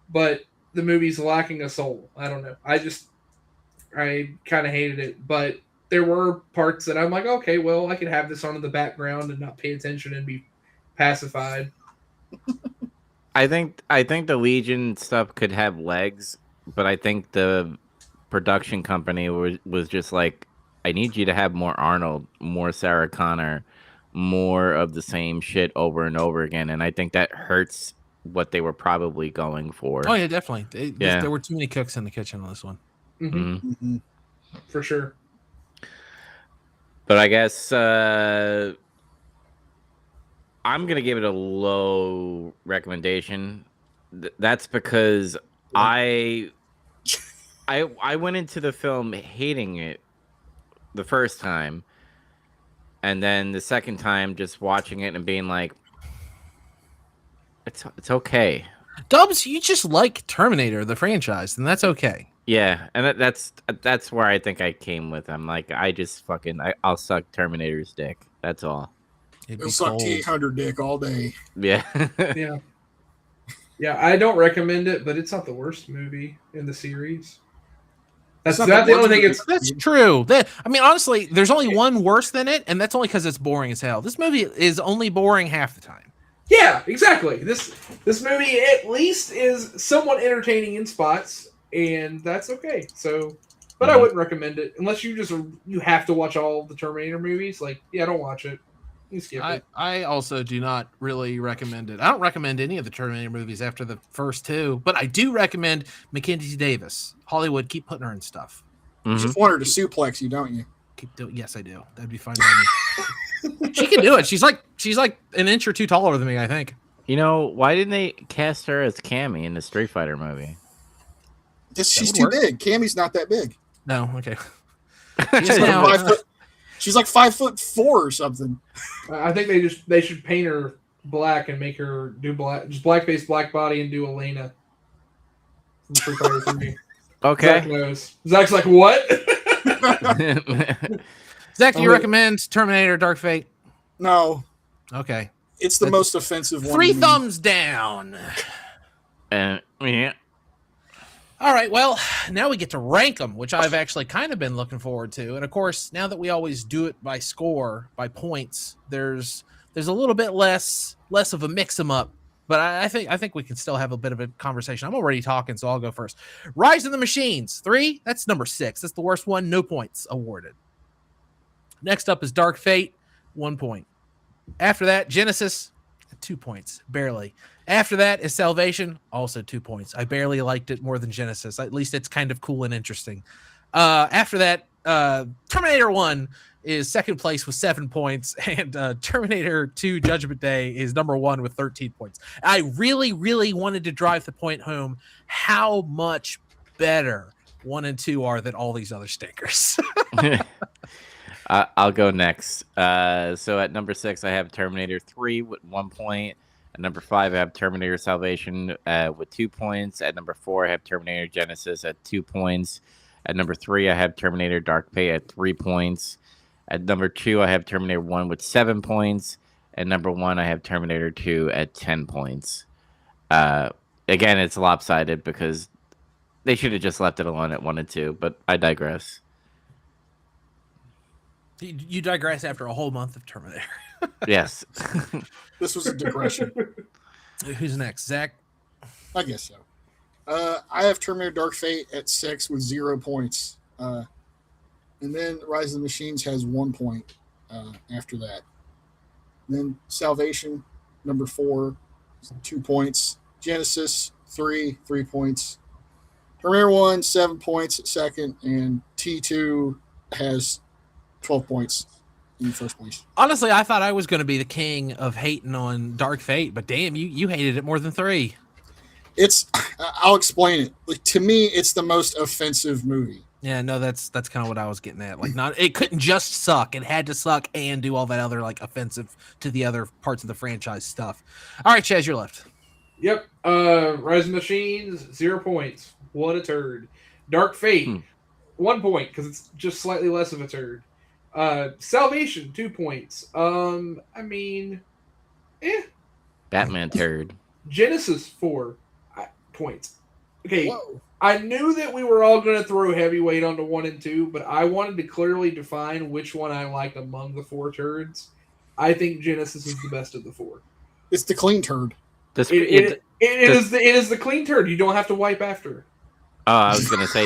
but the movie's lacking a soul. I don't know. I kind of hated it, but there were parts that I'm like, okay, well, I could have this on in the background and not pay attention and be pacified. I think the Legion stuff could have legs, but I think the production company was just like, I need you to have more Arnold, more Sarah Connor, more of the same shit over and over again. And I think that hurts what they were probably going for. Oh yeah, definitely. There were too many cooks in the kitchen on this one. For sure. But I guess I'm gonna give it a low recommendation. That's because I went into the film hating it the first time, and then the second time just watching it and being like, it's okay. Dubs, you just like Terminator, the franchise, and that's okay. Yeah, and that's where I think I came with. I'm like, I'll suck Terminator's dick. That's all. It'll suck T-800 dick all day. Yeah. Yeah, I don't recommend it, but it's not the worst movie in the series. That's the only thing. That's true. I mean, honestly, there's only one worse than it, and that's only because it's boring as hell. This movie is only boring half the time. Yeah, exactly. This movie at least is somewhat entertaining in spots, and that's okay. So, but I wouldn't recommend it unless you have to watch all the Terminator movies. Like, yeah, don't watch it. You skip it. I also do not really recommend it. I don't recommend any of the Terminator movies after the first two, but I do recommend Mackenzie Davis. Hollywood, keep putting her in stuff. You just want her to suplex you, don't you? Yes, I do. That'd be fine by me. She can do it. She's like an inch or two taller than me, I think. You know, why didn't they cast her as Cammy in the Street Fighter movie? She's too big. Cammy's not that big. No, okay. She's like 5'4" or something. I think they should paint her black and make her do black, just black face, black body, and do Elena from Street Fighter 3. Okay. Zach knows. Zach's like, what? Zach, do you recommend Terminator Dark Fate? No. Okay. It's the most offensive one. 3 thumbs down. Yeah. All right, well, now we get to rank them, which I've actually kind of been looking forward to. And of course, now that we always do it by score, by points, there's a little bit less of a mix 'em up. But I think we can still have a bit of a conversation. I'm already talking, so I'll go first. Rise of the Machines, 3. That's number 6. That's the worst one. No points awarded. Next up is Dark Fate, 1 point. After that, Genisys, 2 points, barely. After that is Salvation, also 2 points. I barely liked it more than Genisys. At least it's kind of cool and interesting. After that, Terminator 1 is second place with 7 points, and Terminator 2 Judgment Day is number 1 with 13 points. I really, really wanted to drive the point home how much better 1 and 2 are than all these other stinkers. I'll go next. So at number 6, I have Terminator 3 with 1 point. At number 5, I have Terminator Salvation with 2 points. At number 4, I have Terminator Genisys at 2 points. At number 3, I have Terminator Dark Fate at 3 points. At number 2, I have Terminator 1 with 7 points. At number 1, I have Terminator 2 at 10 points. Again, it's lopsided because they should have just left it alone at 1 and 2, but I digress. You digress after a whole month of Terminator. Yes. This was a digression. Who's next? Zach? I guess so. I have Terminator Dark Fate at 6 with 0 points. And then Rise of the Machines has 1 point after that. And then Salvation, number 4, 2 points. Genisys, 3 points. Terminator 1, 7 points at second. And T2 has 12 points in first place. Honestly, I thought I was going to be the king of hating on Dark Fate, but damn, you hated it more than 3. I'll explain it. Like, to me, it's the most offensive movie. Yeah, no, that's kind of what I was getting at. Like, it couldn't just suck; it had to suck and do all that other like offensive to the other parts of the franchise stuff. All right, Chaz, you're left. Yep. Rise of the Machines, 0 points. What a turd. Dark Fate, 1 point because it's just slightly less of a turd. Salvation, 2 points. I mean, Batman turd. Genisys, 4 points. Okay, Whoa. I knew that we were all going to throw heavyweight onto 1 and 2, but I wanted to clearly define which one I liked among the 4 turds. I think Genisys is the best of the 4. It's the clean turd. It is the clean turd. You don't have to wipe after. Oh, I was gonna say,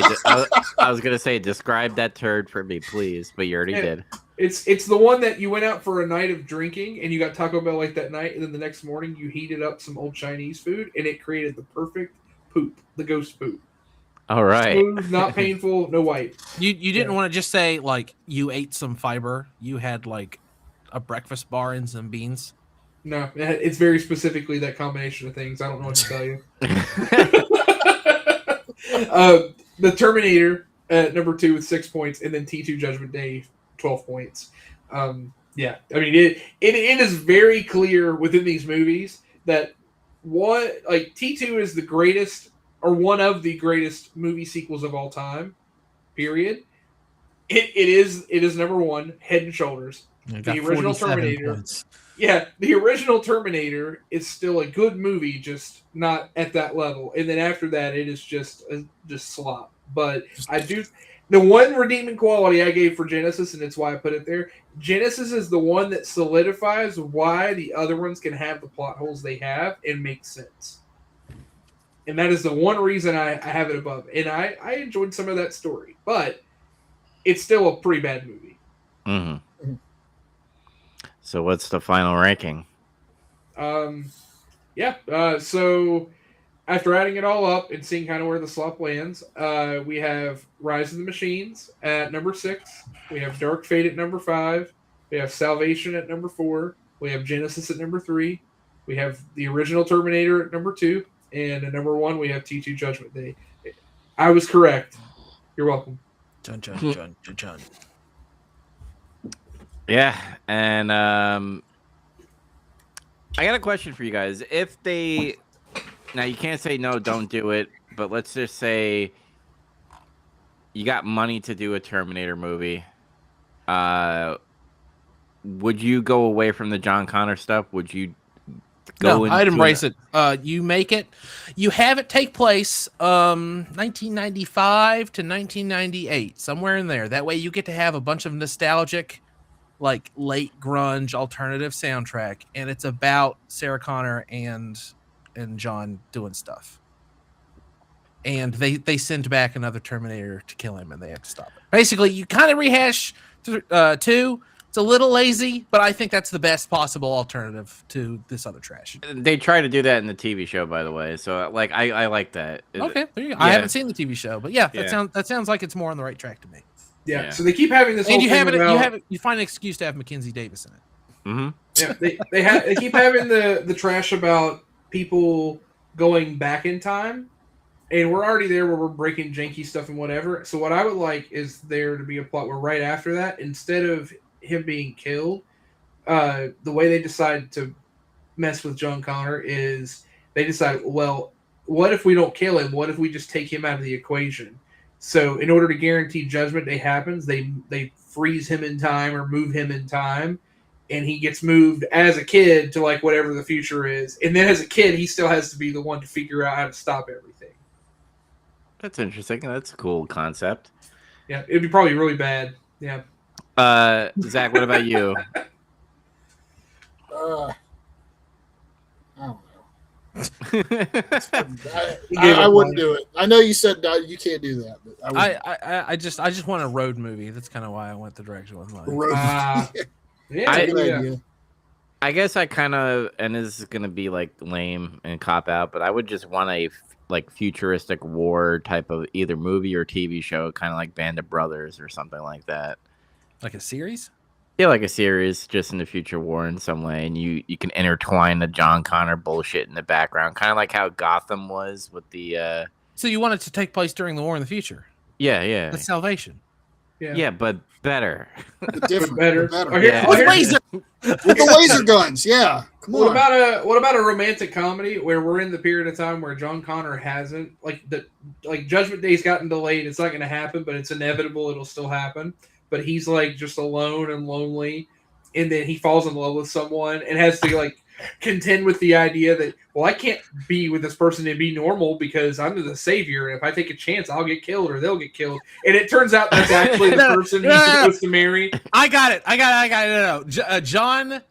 I was gonna say, describe that turd for me, please. But you already did. It's the one that you went out for a night of drinking and you got Taco Bell like that night, and then the next morning you heated up some old Chinese food and it created the perfect poop, the ghost poop. All right. Smooth, not painful, no white. You didn't want to just say like you ate some fiber. You had like a breakfast bar and some beans. No, it's very specifically that combination of things. I don't know what to tell you. The Terminator at number 2 with 6 points, and then T2 Judgment Day 12 points. Yeah, I mean it is very clear within these movies that T2 is the greatest or one of the greatest movie sequels of all time. Period. It is number 1, head and shoulders. The original Terminator. Points. Yeah, the original Terminator is still a good movie, just not at that level. And then after that, it is just slop. But the one redeeming quality I gave for Genisys, and it's why I put it there. Genisys is the one that solidifies why the other ones can have the plot holes they have and make sense. And that is the one reason I have it above. And I enjoyed some of that story, but it's still a pretty bad movie. Mm-hmm. So what's the final ranking? So after adding it all up and seeing kind of where the slop lands, we have Rise of the Machines at number 6. We have Dark Fate at number 5. We have Salvation at number 4. We have Genisys at number 3. We have the original Terminator at number 2. And at number 1, we have T2 Judgment Day. I was correct. You're welcome. Jun. Yeah, and I got a question for you guys. If they now you can't say no, don't do it, but let's just say you got money to do a Terminator movie. Would you go away from the John Connor stuff? Would you go No, I'd embrace it. You make it, you have it take place 1995 to 1998, somewhere in there. That way you get to have a bunch of nostalgic, like late grunge alternative soundtrack, and it's about Sarah Connor and John doing stuff. And they send back another Terminator to kill him, and they have to stop it. Basically, you kind of rehash 2. It's a little lazy, but I think that's the best possible alternative to this other trash. They try to do that in the TV show, by the way. So, like, I like that. Okay, there you go. Yeah. I haven't seen the TV show, but yeah, that sounds like it's more on the right track to me. Yeah. So they keep having this. And whole you find an excuse to have Mackenzie Davis in it. Mm-hmm. Yeah, they keep having the trash about people going back in time, and we're already there where we're breaking janky stuff and whatever. So what I would like is there to be a plot where right after that, instead of him being killed, the way they decide to mess with John Connor is they decide, well, what if we don't kill him? What if we just take him out of the equation? So in order to guarantee Judgment Day happens, they freeze him in time or move him in time, and he gets moved as a kid to like whatever the future is. And then as a kid, he still has to be the one to figure out how to stop everything. That's interesting. That's a cool concept. Yeah, it'd be probably really bad. Yeah. Zach, what about you? I don't know. I wouldn't do it. I know you said you can't do that, but I just want a road movie. That's kind of why I went the direction with mine. I guess I kind of, and this is gonna be like lame and cop out, but I would just want a like futuristic war type of either movie or TV show, kind of like Band of Brothers or something like that. Like a series? Yeah, like a series, just in the future war in some way, and you can intertwine the John Connor bullshit in the background, kind of like how Gotham was with the. So you want it to take place during the war in the future? Yeah. That's Salvation. Yeah, but better. Better. With laser. With the laser guns, yeah. Come on. What about a romantic comedy where we're in the period of time where John Connor hasn't like Judgment Day's gotten delayed? It's not going to happen, but it's inevitable. It'll still happen. But he's like just alone and lonely, and then he falls in love with someone and has to like contend with the idea that, well, I can't be with this person and be normal because I'm the savior, and if I take a chance, I'll get killed or they'll get killed. And it turns out that's actually the person he's supposed to marry. I got it. No. John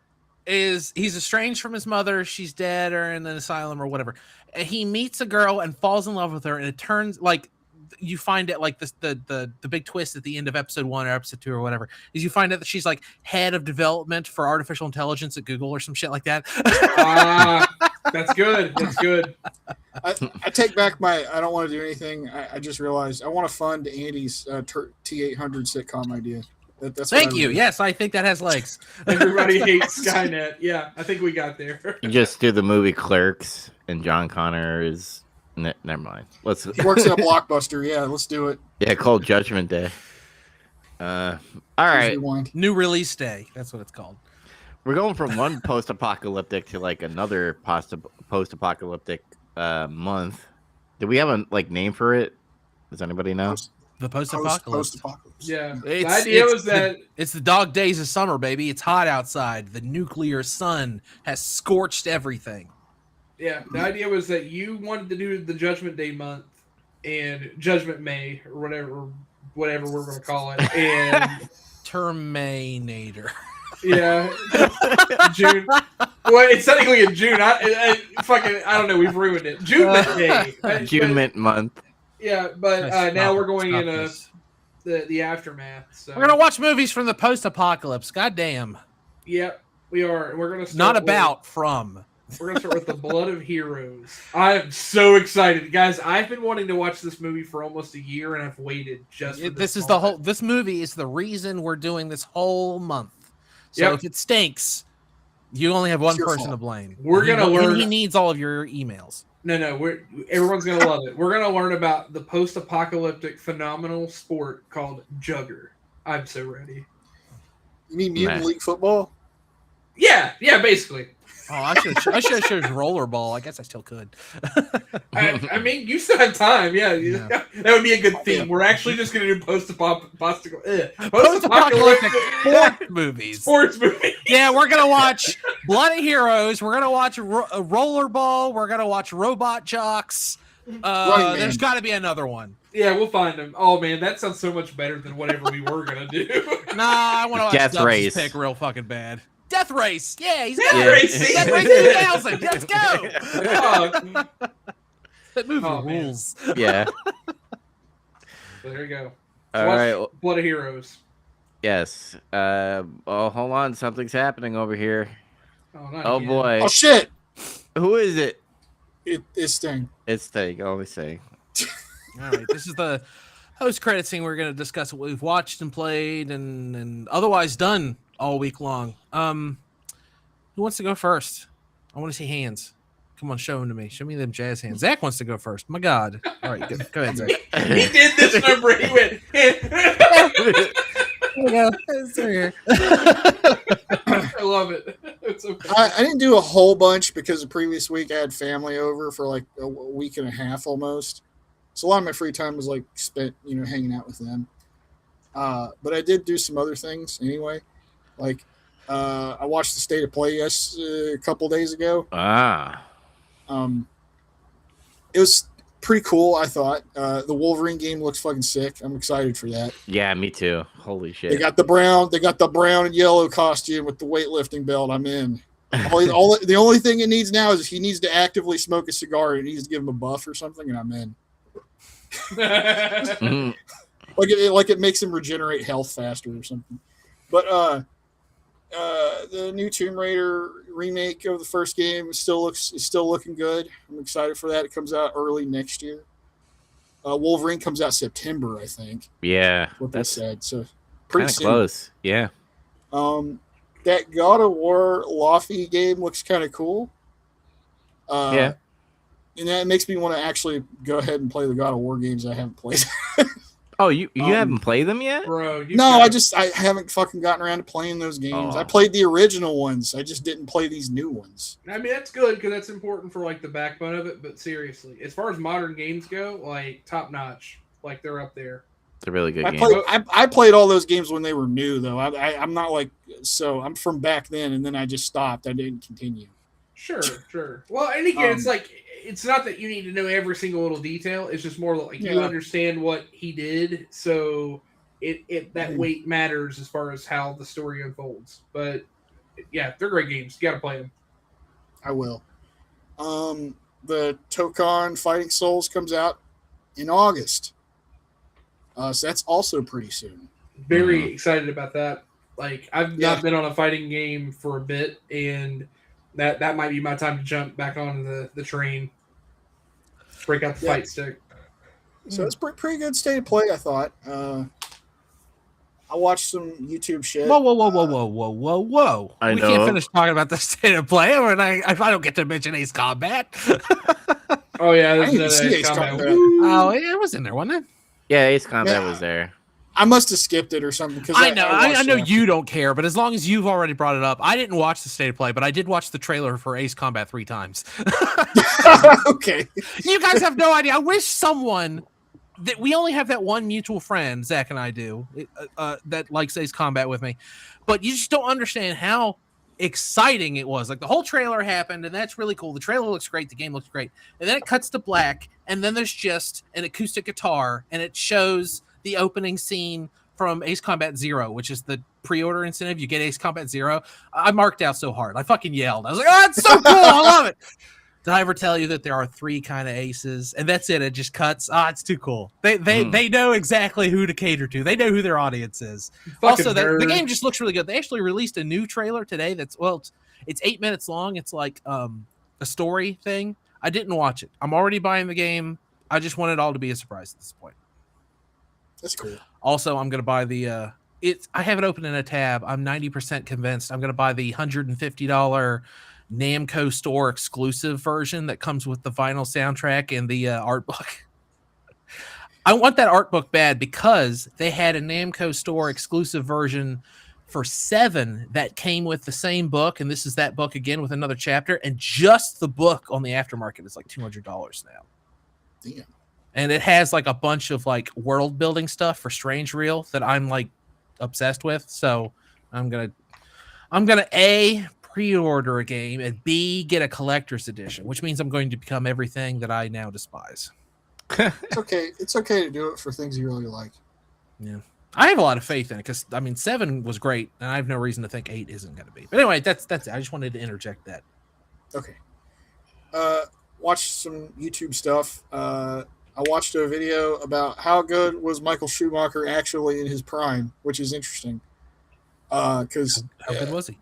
he's estranged from his mother. She's dead or in an asylum or whatever. And he meets a girl and falls in love with her, and it turns like you find it like the big twist at the end of episode 1 or episode 2 or whatever is you find out that she's like head of development for artificial intelligence at Google or some shit like that. That's good. That's good. I take back my I don't want to do anything. I just realized I want to fund Andy's T800 sitcom idea. That's Thank you. Yes, I think that has legs. Everybody hates Skynet. Yeah, I think we got there. You just do the movie Clerks, and John Connor is. Never mind. He works in a Blockbuster. Yeah, let's do it. Yeah, called Judgment Day. All right. New release day. That's what it's called. We're going from one post-apocalyptic to like another post-apocalyptic month. Do we have a name for it? Does anybody know? The post-apocalypse. Yeah. The idea was that it's the dog days of summer, baby. It's hot outside. The nuclear sun has scorched everything. Yeah, the idea was that you wanted to do the Judgment Day month and Judgment May or whatever we're going to call it, and Terminator. Yeah, June. Well, it's technically in June. I don't know. We've ruined it. June Day. June month. Yeah, but now we're going in the aftermath. So. We're gonna watch movies from the post-apocalypse. God damn. Yep, we are. We're gonna start not about from. We're gonna start with the Blood of Heroes. I am so excited, guys. I've been wanting to watch this movie for almost a year, and I've waited just. For this movie is the reason we're doing this whole month. So if it stinks, you only have one person to blame. We're gonna learn. He needs all of your emails. No, everyone's gonna love it. We're gonna learn about the post-apocalyptic phenomenal sport called Jugger. I'm so ready. You mean Mutant League Football? Yeah, basically. Oh, I should have chosen rollerball. I guess I still could. I mean, you still have time. Yeah. That would be a good theme. We're actually just going to do post-apocalyptic sports movies. Yeah, we're going to watch Blood of Heroes. We're going to watch rollerball. We're going to watch Robot Jocks. There's got to be another one. Yeah, we'll find them. Oh man, that sounds so much better than whatever we were going to do. Nah, I want to watch Death Race. Pick real fucking bad. Death Race. Yeah, he's Death Race. Death Race 2000. Let's go. That movie rules. Yeah. So there you go. All right. Blood of Heroes. Yes. Hold on. Something's happening over here. Oh boy. Oh shit. Who is it? It's Sting. It's Sting. Only Sting. All right. This is the post-credit scene. We're going to discuss what we've watched and played and otherwise done all week long. Who wants to go first? I want to see hands. Come on, show them to me. Show me them jazz hands. Zach wants to go first. My God. All right, go ahead, Zach. He did this number. He went. There we go. It's right here. I love it. It's okay. I didn't do a whole bunch because the previous week I had family over for like a week and a half almost. So a lot of my free time was like spent, hanging out with them. But I did do some other things anyway. Like, I watched the State of Play a couple days ago. It was pretty cool, I thought. The Wolverine game looks fucking sick. I'm excited for that. Yeah, me too. Holy shit! They got the brown and yellow costume with the weightlifting belt. I'm in. The only thing it needs now is he needs to actively smoke a cigar and he needs to give him a buff or something, and I'm in. Like it makes him regenerate health faster or something. But the new Tomb Raider remake of the first game is still looking good. I'm excited for that. It comes out early next year. Wolverine comes out September, I think. Yeah, what they said. So pretty close. Yeah. That God of War Laufey game looks kind of cool. Yeah. And that makes me want to actually go ahead and play the God of War games I haven't played. Oh, you haven't played them yet? Bro, I haven't fucking gotten around to playing those games. I played the original ones. I just didn't play these new ones. I mean, that's good because that's important for like the backbone of it. But seriously, as far as modern games go, like top notch, like they're up there. It's a really good game. I played all those games when they were new, though. I'm not like I'm from back then, and then I just stopped. I didn't continue. Sure. Well, and again, it's like it's not that you need to know every single little detail. It's just more like you understand what he did, so that weight matters as far as how the story unfolds. But yeah, they're great games. You got to play them. I will. The Tokon Fighting Souls comes out in August. So that's also pretty soon. Very excited about that. Like, I've not been on a fighting game for a bit, and that might be my time to jump back on the train. Break out the fight stick. So it's pretty good state of play, I thought. I watched some YouTube shit. Whoa! We can't finish talking about the state of play, and if I don't get to mention Ace Combat. Oh yeah, I didn't see Ace Combat. Oh, it was in there, wasn't it? Yeah, Ace Combat was there. I must have skipped it or something. Because I know you don't care, but as long as you've already brought it up, I didn't watch the state of play, but I did watch the trailer for Ace Combat 3 times. Okay. You guys have no idea. I wish someone that we only have that one mutual friend, Zach and I do, that likes Ace Combat with me, but you just don't understand how exciting it was. Like, the whole trailer happened, and that's really cool. The trailer looks great, the game looks great, and then it cuts to black, and then there's just an acoustic guitar, and it shows the opening scene from Ace Combat 0, which is the pre-order incentive. You get Ace Combat 0. I marked out so hard. I fucking yelled. I was like, oh, it's so cool. I love it. Did I ever tell you that there are 3 kind of aces? And that's it. It just cuts. It's too cool. They know exactly who to cater to. They know who their audience is. Also, the game just looks really good. They actually released a new trailer today it's 8 minutes long. It's like a story thing. I didn't watch it. I'm already buying the game. I just want it all to be a surprise at this point. That's cool. Also, I'm going to buy the I have it open in a tab. I'm 90% convinced I'm going to buy the $150 Namco store exclusive version that comes with the vinyl soundtrack and the art book. I want that art book bad because they had a Namco store exclusive version for 7 that came with the same book, and this is that book again with another chapter, and just the book on the aftermarket is like $200 now. Damn. And it has like a bunch of like world building stuff for Strange Reel that I'm like obsessed with. So I'm gonna A, pre-order a game, and B, get a collector's edition, which means I'm going to become everything that I now despise. It's okay. It's okay to do it for things you really like. Yeah. I have a lot of faith in it because 7 was great, and I have no reason to think 8 isn't going to be. But anyway, that's it. I just wanted to interject that. Okay. Watch some YouTube stuff. I watched a video about how good was Michael Schumacher actually in his prime, which is interesting. Because how good was he?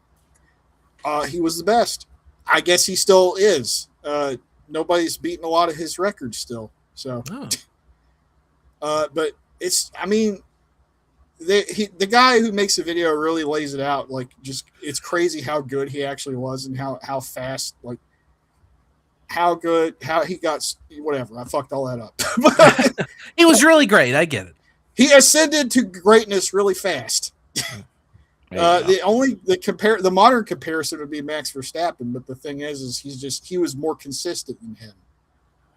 He was the best. I guess he still is. Nobody's beaten a lot of his records still. So, but it's. I mean, the guy who makes the video really lays it out. Like, just it's crazy how good he actually was and how fast. Like, how he got whatever. I fucked all that up. He was really great. I get it. He ascended to greatness really fast. The modern comparison would be Max Verstappen, but the thing is he was more consistent than him.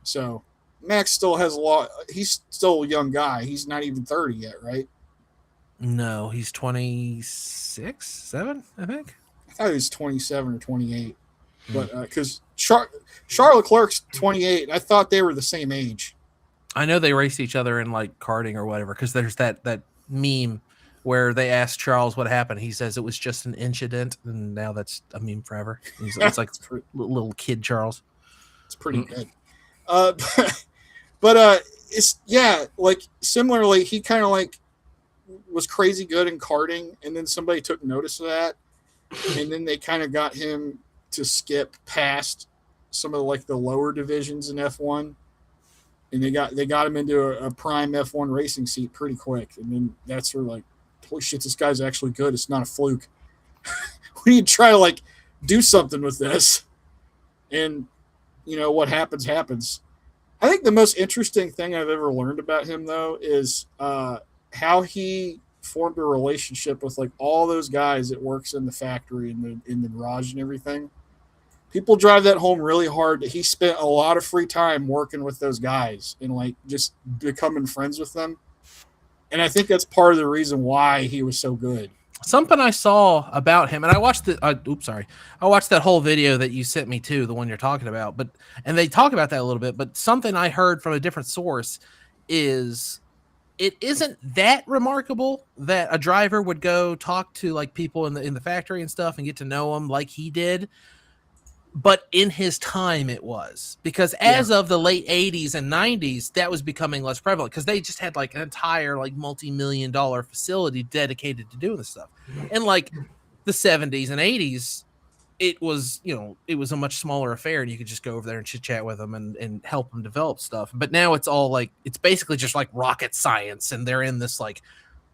So Max still has a lot. He's still a young guy. He's not even 30 yet, right? No, he's 26, 7, I think. I thought he was 27 or 28, but because Charles Leclerc's 28, and I thought they were the same age. I know they race each other in like karting or whatever, because there's that meme where they asked Charles what happened. He says it was just an incident, and now that's a meme forever. It's like little kid Charles. It's pretty good. But it's like similarly, he kind of like was crazy good in karting, and then somebody took notice of that, and then they kind of got him to skip past some of the lower divisions in F1, and they got him into a prime F1 racing seat pretty quick, and then that's where like, holy shit, this guy's actually good. It's not a fluke. We need to try to like do something with this, and what happens. I think the most interesting thing I've ever learned about him though is how he formed a relationship with like all those guys that works in the factory and in the garage and everything. People drive that home really hard. He spent a lot of free time working with those guys and like just becoming friends with them. And I think that's part of the reason why he was so good. Something I saw about him, and I watched I watched that whole video that you sent me to, the one you're talking about, and they talk about that a little bit, but something I heard from a different source is it isn't that remarkable that a driver would go talk to like people in the factory and stuff and get to know them like he did. but in his time it was, because as of the late 80s and 90s, that was becoming less prevalent because they just had like an entire like multi-million-dollar facility dedicated to doing this stuff. And like the 70s and 80s, it was, you know, it was a much smaller affair and you could just go over there and chit chat with them and help them develop stuff. But now it's all like, it's basically just like rocket science, and they're in this like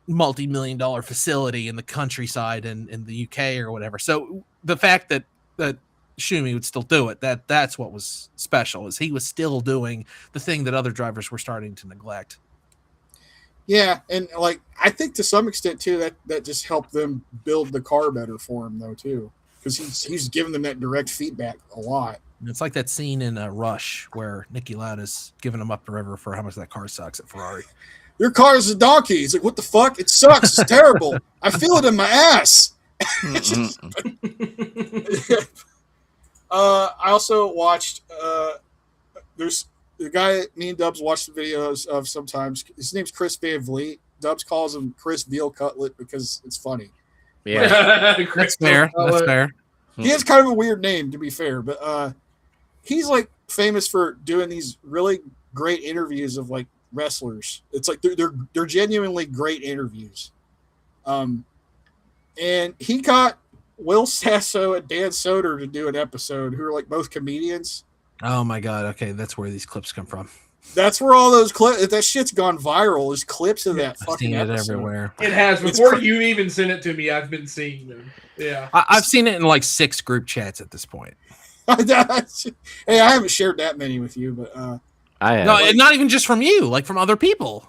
multi-million-dollar facility in the countryside in the UK or whatever. So the fact that Schumi would still do it, that's what was special, is he was still doing the thing that other drivers were starting to neglect. Yeah, and like I think to some extent too that just helped them build the car better for him though too, because he's giving them that direct feedback a lot. It's like that scene in Rush where Nicky Lauda's giving him up the river for how much that car sucks at Ferrari. Your car is a donkey. He's like, what the fuck? It sucks. It's terrible. I feel it in my ass. I also watched. There's the guy me and Dubs watch the videos of sometimes. His name's Chris Van Vliet. Dubs calls him Chris Veal Cutlet because it's funny. Yeah, that's fair. That's fair. He has kind of a weird name, to be fair, but he's like famous for doing these really great interviews of like wrestlers. It's like they're genuinely great interviews. And he got Will Sasso and Dan Soder to do an episode, who are like both comedians. Oh my god! Okay, that's where these clips come from. That's where all those clips. That shit's gone viral. There's clips of that I've fucking seen it episode. everywhere. It has. Before you even sent it to me, I've been seeing them. Yeah, I've seen it in like 6 group chats at this point. Hey, I haven't shared that many with you, but I have. No, not even just from you, like from other people.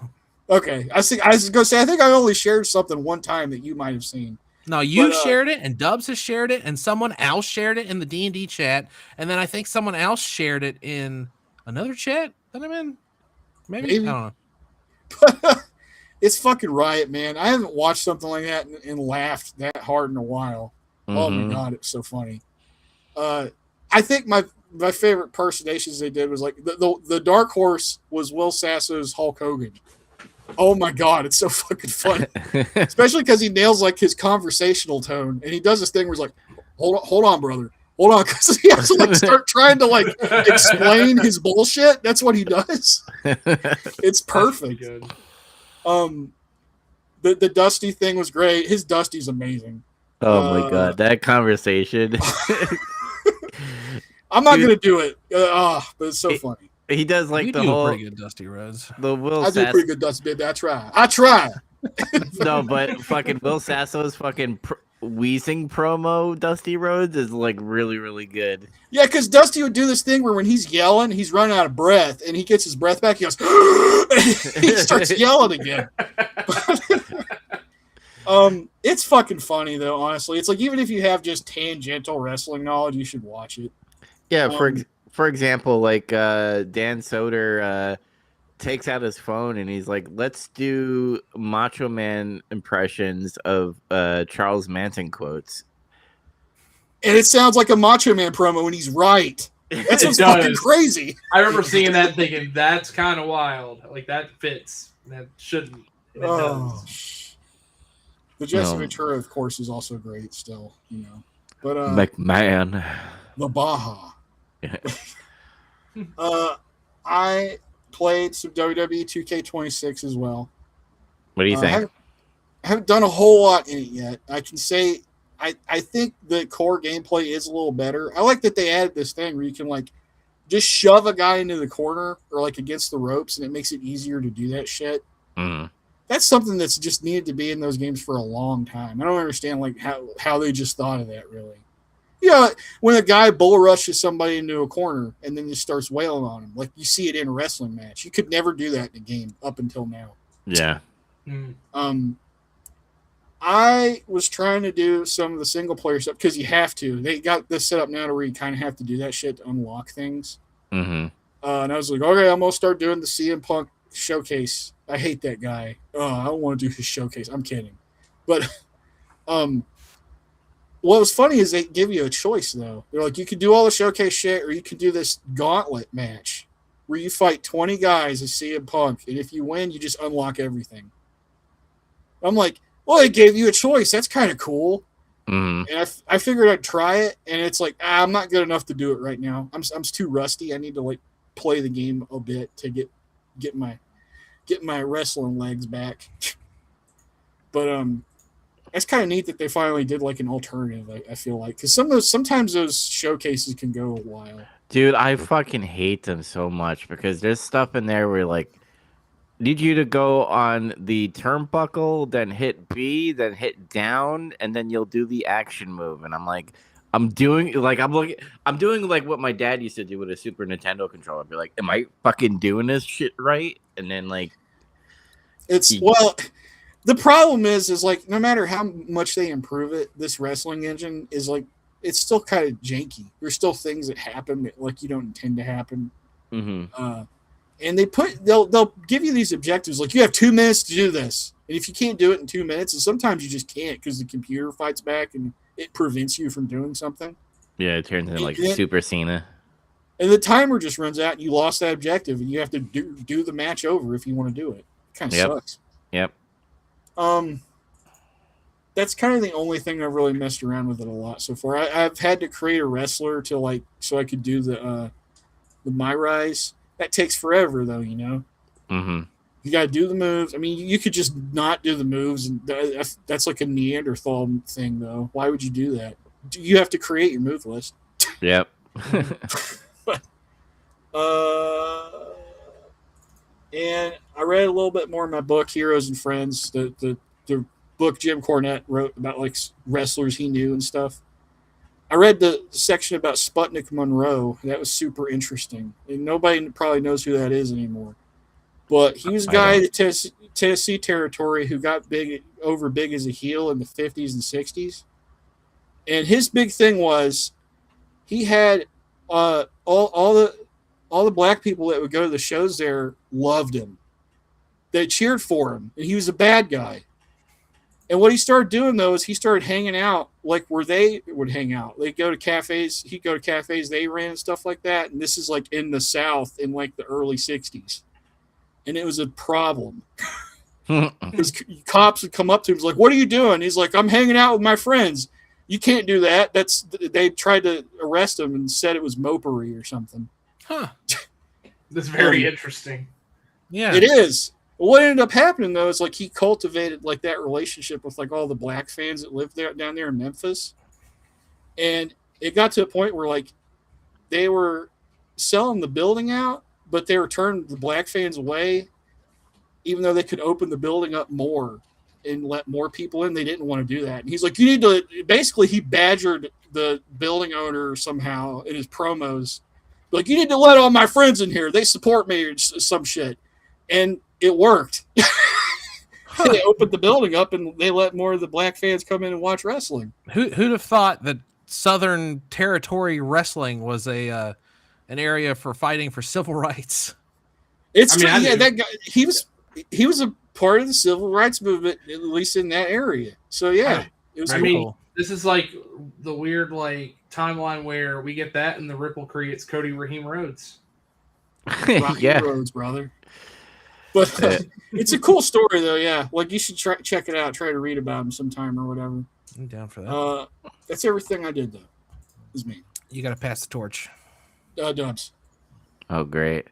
Okay, I was gonna say I think I only shared something one time that you might have seen. No, you shared it, and Dubs has shared it, and someone else shared it in the D&D chat, and then I think someone else shared it in another chat that I'm in. Maybe. I don't know. It's fucking riot, man. I haven't watched something like that and laughed that hard in a while. Mm-hmm. Oh my god, it's so funny. I think my favorite impersonations they did was like the dark horse was Will Sasso's Hulk Hogan. Oh my god, it's so fucking funny, especially because he nails like his conversational tone, and he does this thing where he's like, "Hold on, brother, hold on," because he has to like start trying to like explain his bullshit. That's what he does. It's perfect. The Dusty thing was great. His Dusty's amazing. Oh my god, that conversation. I'm not gonna do it. But it's so funny. He does like the whole pretty good Dusty Rhodes. The Will I do pretty good Dusty, baby. I try. No, but fucking Will Sasso's fucking wheezing promo Dusty Rhodes is like really, really good. Yeah, because Dusty would do this thing where when he's yelling, he's running out of breath, and he gets his breath back. He goes, he starts yelling again. It's fucking funny though. Honestly, it's like even if you have just tangential wrestling knowledge, you should watch it. Yeah, for example, like Dan Soder takes out his phone and he's like, "Let's do Macho Man impressions of Charles Manson quotes." And it sounds like a Macho Man promo, and he's right. That's what's fucking crazy. I remember seeing that and thinking, that's kind of wild. Like, that fits. That shouldn't. The Jesse Ventura, of course, is also great still, you know. But McMahon. The Baja. I played some WWE 2K26 as well. What do you think? I haven't done a whole lot in it yet. I can say I think the core gameplay is a little better. I like that they added this thing where you can like just shove a guy into the corner or like against the ropes, and it makes it easier to do that shit. Mm. That's something that's just needed to be in those games for a long time. I don't understand like how they just thought of that, really. You know, when a guy bull rushes somebody into a corner and then just starts wailing on him, like you see it in a wrestling match. You could never do that in a game up until now. Yeah. I was trying to do some of the single player stuff because you have to. They got this set up now to where you kind of have to do that shit to unlock things. Mm-hmm. And I was like, okay, I'm gonna start doing the CM Punk showcase. I hate that guy. I don't want to do his showcase. I'm kidding, but what was funny is they give you a choice though. They're like, you can do all the showcase shit, or you can do this gauntlet match where you fight 20 guys as CM Punk, and if you win, you just unlock everything. I'm like, well, they gave you a choice. That's kind of cool. Mm-hmm. And I figured I'd try it, and it's like I'm not good enough to do it right now. I'm too rusty. I need to like play the game a bit to get my wrestling legs back. But it's kind of neat that they finally did like an alternative. I feel like because sometimes those showcases can go a while. Dude, I fucking hate them so much because there's stuff in there where like need you to go on the turnbuckle, then hit B, then hit down, and then you'll do the action move. And I'm like, I'm doing like what my dad used to do with a Super Nintendo controller. Be like, am I fucking doing this shit right? And then like, the problem is like no matter how much they improve it, this wrestling engine is like it's still kind of janky. There's still things that happen that like you don't intend to happen. mm-hmm. And they'll give you these objectives like you have 2 minutes to do this, and if you can't do it in 2 minutes, and sometimes you just can't because the computer fights back and it prevents you from doing something. Yeah, it turns into like Super Cena, and the timer just runs out, and you lost that objective, and you have to do the match over if you want to do it. It kind of sucks. Yep. That's kind of the only thing I've really messed around with it a lot so far. I've had to create a wrestler to like so I could do the My Rise. That takes forever, though, you know? Mm-hmm. You got to do the moves. I mean, you could just not do the moves, and that's like a Neanderthal thing, though. Why would you do that? You have to create your move list. Yep. And I read a little bit more in my book, Heroes and Friends, the book Jim Cornette wrote about like wrestlers he knew and stuff. I read the section about Sputnik Monroe. That was super interesting. And nobody probably knows who that is anymore. But he was a guy in the Tennessee territory who got big as a heel in the 50s and 60s. And his big thing was he had all the black people that would go to the shows there loved him. They cheered for him. And he was a bad guy. And what he started doing, though, is he started hanging out like where they would hang out. They'd go to cafes. He'd go to cafes they ran and stuff like that. And this is like in the South in like the early 60s. And it was a problem. Because cops would come up to him. He's like, what are you doing? He's like, I'm hanging out with my friends. You can't do that. They tried to arrest him and said it was mopery or something. Huh. That's very interesting. Yeah. It is. What ended up happening, though, is like he cultivated like that relationship with like all the black fans that lived down there in Memphis. And it got to a point where like they were selling the building out, but they were turning the black fans away, even though they could open the building up more and let more people in. They didn't want to do that. And he's like, you need to, basically he badgered the building owner somehow in his promos. Like, you need to let all my friends in here. They support me or some shit. And it worked. They opened the building up and they let more of the black fans come in and watch wrestling. Who'd have thought that Southern Territory wrestling was an area for fighting for civil rights? It's that guy. He was a part of the civil rights movement, at least in that area. So yeah, it was cool. This is like the weird like timeline where we get that and the Ripple creates Cody Raheem Rhodes. Rocky Roads, brother. But it's a cool story, though. Yeah, like you should check it out. Try to read about him sometime or whatever. I'm down for that. That's everything I did, though. Is me. You got to pass the torch. Dubs. Oh, great.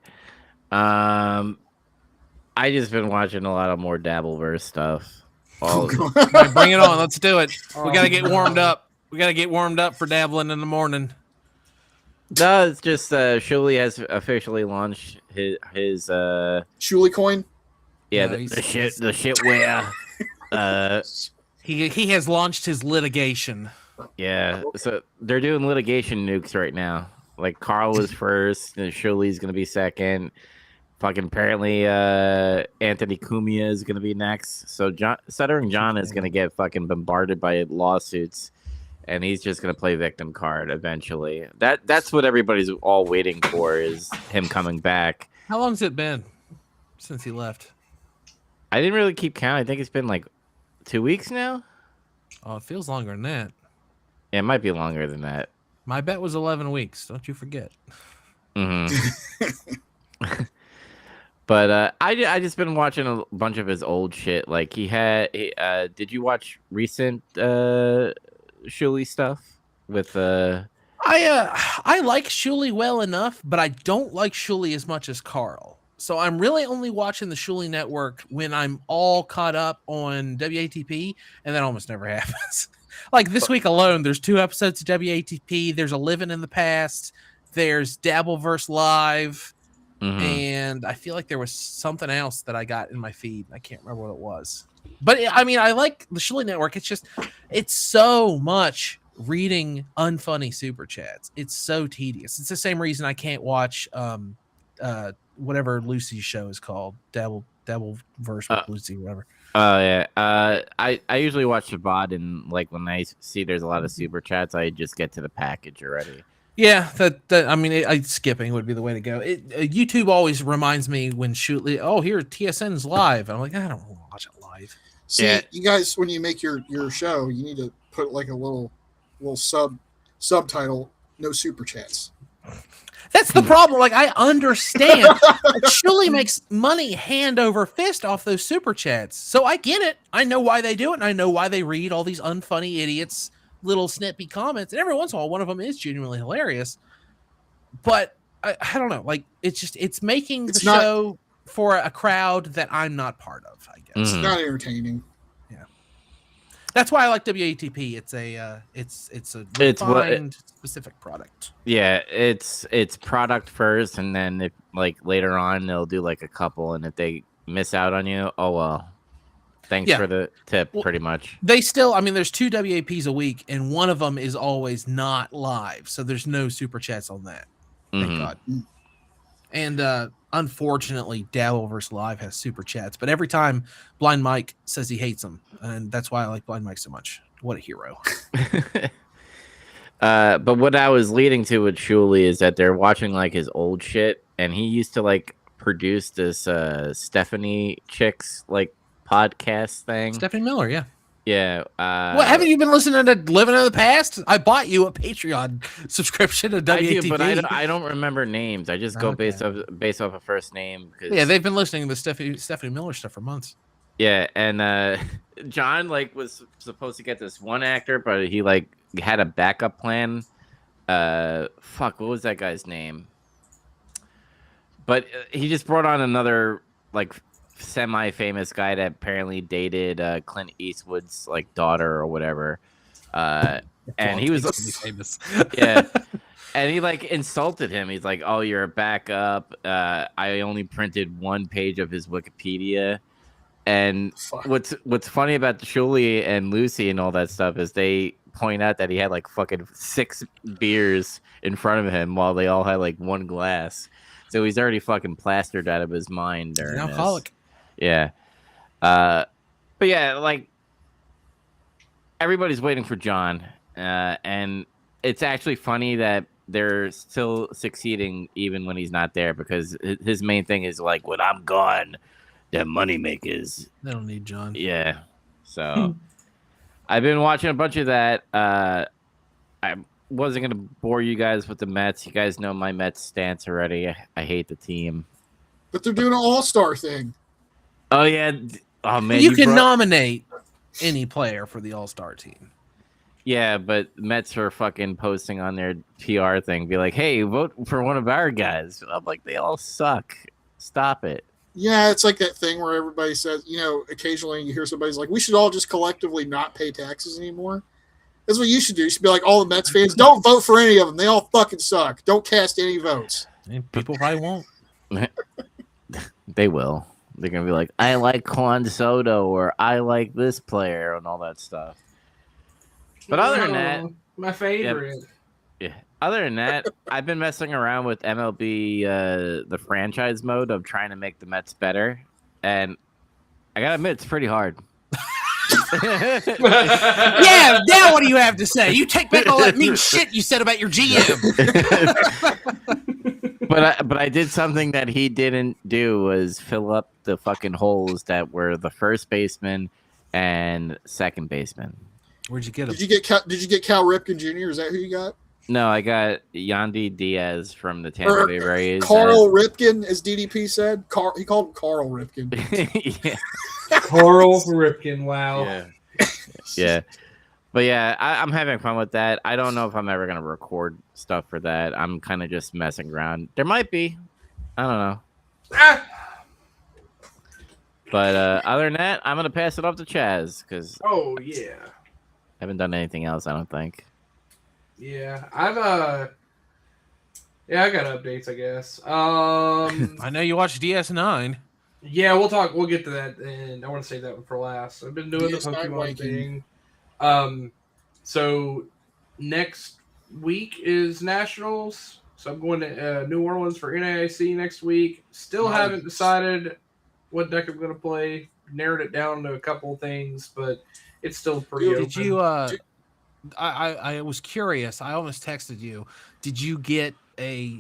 I just been watching a lot of more Dabbleverse stuff. Right, bring it on. Let's do it. We got to get warmed up. We got to get warmed up for dabbling in the morning. No, it's just Shuli has officially launched his Shuli coin. Yeah, the shit where he has launched his litigation. Yeah, so they're doing litigation nukes right now. Like Carl was first, and Shuli's gonna be second. Fucking apparently, Anthony Cumia is gonna be next. So Stuttering John is gonna get fucking bombarded by lawsuits. And he's just gonna play victim card eventually. That's what everybody's all waiting for, is him coming back. How long's it been since he left? I didn't really keep count. I think it's been like 2 weeks now. Oh, it feels longer than that. Yeah, it might be longer than that. My bet was 11 weeks. Don't you forget. Mm-hmm. But I just been watching a bunch of his old shit. Like did you watch recent Shuli stuff with I like Shuli well enough, but I don't like Shuli as much as Carl. So I'm really only watching the Shuli network when I'm all caught up on WATP, and that almost never happens. Like this week alone, there's 2 episodes of WATP. There's a Living in the Past. There's Dabbleverse Live. And I feel like there was something else that I got in my feed. I can't remember what it was. But I mean, I like the Shuli network. It's so much reading unfunny super chats. It's so tedious. It's the same reason I can't watch whatever Lucy's show is called, Dabbleverse with Lucy, whatever. Oh yeah. I usually watch the VOD, and like when I see there's a lot of super chats, I just get to the package already. Yeah, I mean, skipping would be the way to go. YouTube always reminds me when here TSN's live. I'm like, I don't want to watch it live. See, you guys, when you make your show, you need to put like a little subtitle, no super chats. That's the problem. Like, I understand. Shuli makes money hand over fist off those super chats. So I get it. I know why they do it, and I know why they read all these unfunny idiots' little snippy comments. And every once in a while, one of them is genuinely hilarious. But I don't know. Like, it's making the show for a crowd that I'm not part of, I guess. It's not entertaining. Yeah. That's why I like WATP. It's a refined, specific product. Yeah, it's product first, and then if like later on they'll do like a couple, and if they miss out on you, oh well. Thanks for the tip, pretty much. They still, I mean, there's 2 WAPs a week, and one of them is always not live, so there's no super chats on that. Thank God. And unfortunately, Dabbleverse Live has super chats, but every time Blind Mike says he hates them, and that's why I like Blind Mike so much. What a hero. But what I was leading to with Shuli is that they're watching like his old shit, and he used to like produce this Stephanie Chicks like podcast thing. Stephanie Miller, yeah. Yeah. What, haven't you been listening to Living in the Past? I bought you a Patreon subscription to WATP. I do, but I don't remember names. I just go based off a first name. Yeah, they've been listening to Stephanie Miller stuff for months. Yeah, and John like was supposed to get this one actor, but he like had a backup plan. What was that guy's name? But he just brought on another like semi-famous guy that apparently dated Clint Eastwood's like daughter or whatever, and he was famous. Yeah, and he like insulted him. He's like, "Oh, you're a backup." I only printed 1 page of his Wikipedia. And what's funny about Shuli and Lucy and all that stuff is they point out that he had like fucking 6 beers in front of him while they all had like 1 glass. So he's already fucking plastered out of his mind during an alcoholic. Yeah. But yeah, like everybody's waiting for John. And it's actually funny that they're still succeeding even when he's not there, because his main thing is like, when I'm gone, they're money makers. They don't need John. Yeah. So I've been watching a bunch of that. I wasn't going to bore you guys with the Mets. You guys know my Mets stance already. I hate the team. But they're doing an all-star thing. Oh, yeah. Oh, man. You can nominate any player for the all-star team. Yeah, but Mets are fucking posting on their PR thing, be like, hey, vote for one of our guys. I'm like, they all suck. Stop it. Yeah, it's like that thing where everybody says, occasionally you hear somebody's like, we should all just collectively not pay taxes anymore. That's what you should do. You should be like, all the Mets fans, don't vote for any of them. They all fucking suck. Don't cast any votes. People probably won't. They will. They're going to be like, I like Juan Soto, or I like this player, and all that stuff. But other than that, my favorite. Yeah. Other than that, I've been messing around with MLB, the franchise mode of trying to make the Mets better, and I gotta admit, it's pretty hard. Yeah, now what do you have to say? You take back all that mean shit you said about your GM. But I did something that he didn't do, was fill up the fucking holes that were the first baseman and second baseman. Where'd you get him? Did you get Cal Ripken Jr.? Is that who you got? No, I got Yandy Diaz from the Tampa Bay Rays. Carl Ripken, as DDP said. He called him Carl Ripken. Yeah. Carl Ripken, wow. Yeah. But yeah, I'm having fun with that. I don't know if I'm ever gonna record stuff for that. I'm kind of just messing around. There might be. I don't know. But other than that, I'm gonna pass it off to Chaz because Oh yeah, I haven't done anything else. I don't think. yeah. I got updates, I guess. I know you watched DS9. Yeah, we'll get to that, and I want to save that one for last. I've been doing the DS9 Pokemon Viking. thing. So next week is Nationals. So I'm going to New Orleans for NAIC next week. Still Nice. haven't decided what deck I'm going to play. Narrowed it down to a couple of things, but it's still pretty open. Did you? I was curious. I almost texted you. Did you get a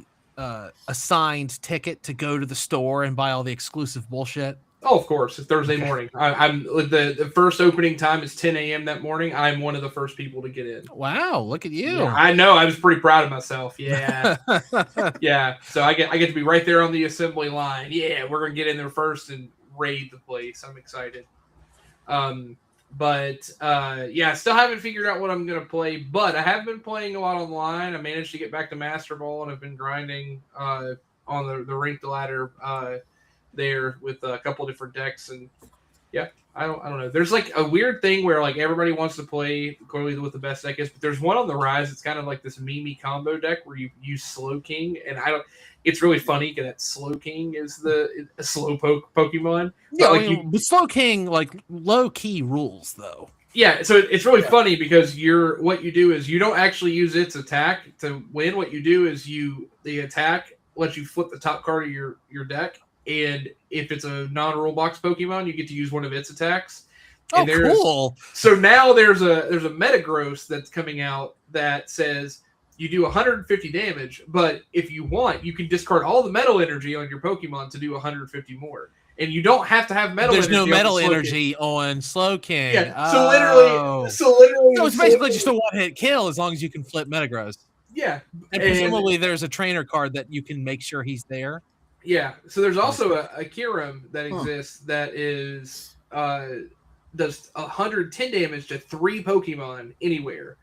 assigned ticket to go to the store and buy all the exclusive bullshit? Oh, of course. It's Thursday morning. I'm the first opening time is 10 a.m. that morning. I'm one of the first people to get in. Wow, look at you. Yeah, I know. I was pretty proud of myself. Yeah. Yeah. So I get to be right there on the assembly line. Yeah, we're gonna get in there first and raid the place. I'm excited. But yeah, still haven't figured out what I'm gonna play, but I have been playing a lot online. I managed to get back to Master Ball and I've been grinding on the ranked ladder there with a couple of different decks, and yeah, I don't know. There's like a weird thing where like everybody wants to play clearly what the best deck is, but there's one on the rise. It's kind of like this Mimi combo deck where you use Slow King, and it's really funny because that Slow King is a slow Pokemon. Yeah, like but Slow King like low key rules though. Yeah, so it's really funny because what you do is you don't actually use its attack to win. What you do is the attack lets you flip the top card of your deck. And if it's a non-rule box Pokemon, you get to use one of its attacks. And cool! So now there's a Metagross that's coming out that says you do 150 damage, but if you want, you can discard all the metal energy on your Pokemon to do 150 more. And you don't have to have metal. There's energy no metal on energy on Slow King. Yeah. So literally, so it's basically just a one-hit kill as long as you can flip Metagross. Yeah. And presumably there's a trainer card that you can make sure he's there. Yeah, so there's also a Kyurem that exists that is does 110 damage to 3 Pokemon anywhere.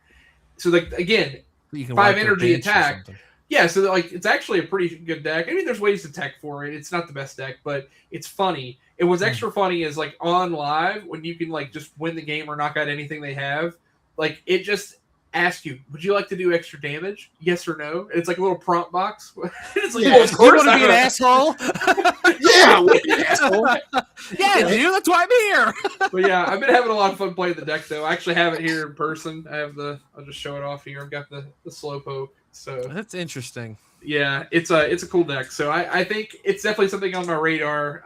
So like again, you can 5 energy attack. Yeah, so like it's actually a pretty good deck. I mean, there's ways to tech for it. It's not the best deck, but it's funny. And what's extra funny is like on live when you can like just win the game or knock out anything they have. Like it just asks you, would you like to do extra damage? Yes or no? And it's like a little prompt box. It's like, well, of course, you want to be an asshole? Yeah, I would be an asshole. Yeah, dude, that's why I'm here. But yeah, I've been having a lot of fun playing the deck though. I actually have it here in person. I'll just show it off here. I've got the Slowpoke. So that's interesting. Yeah, it's a cool deck. So I think it's definitely something on my radar.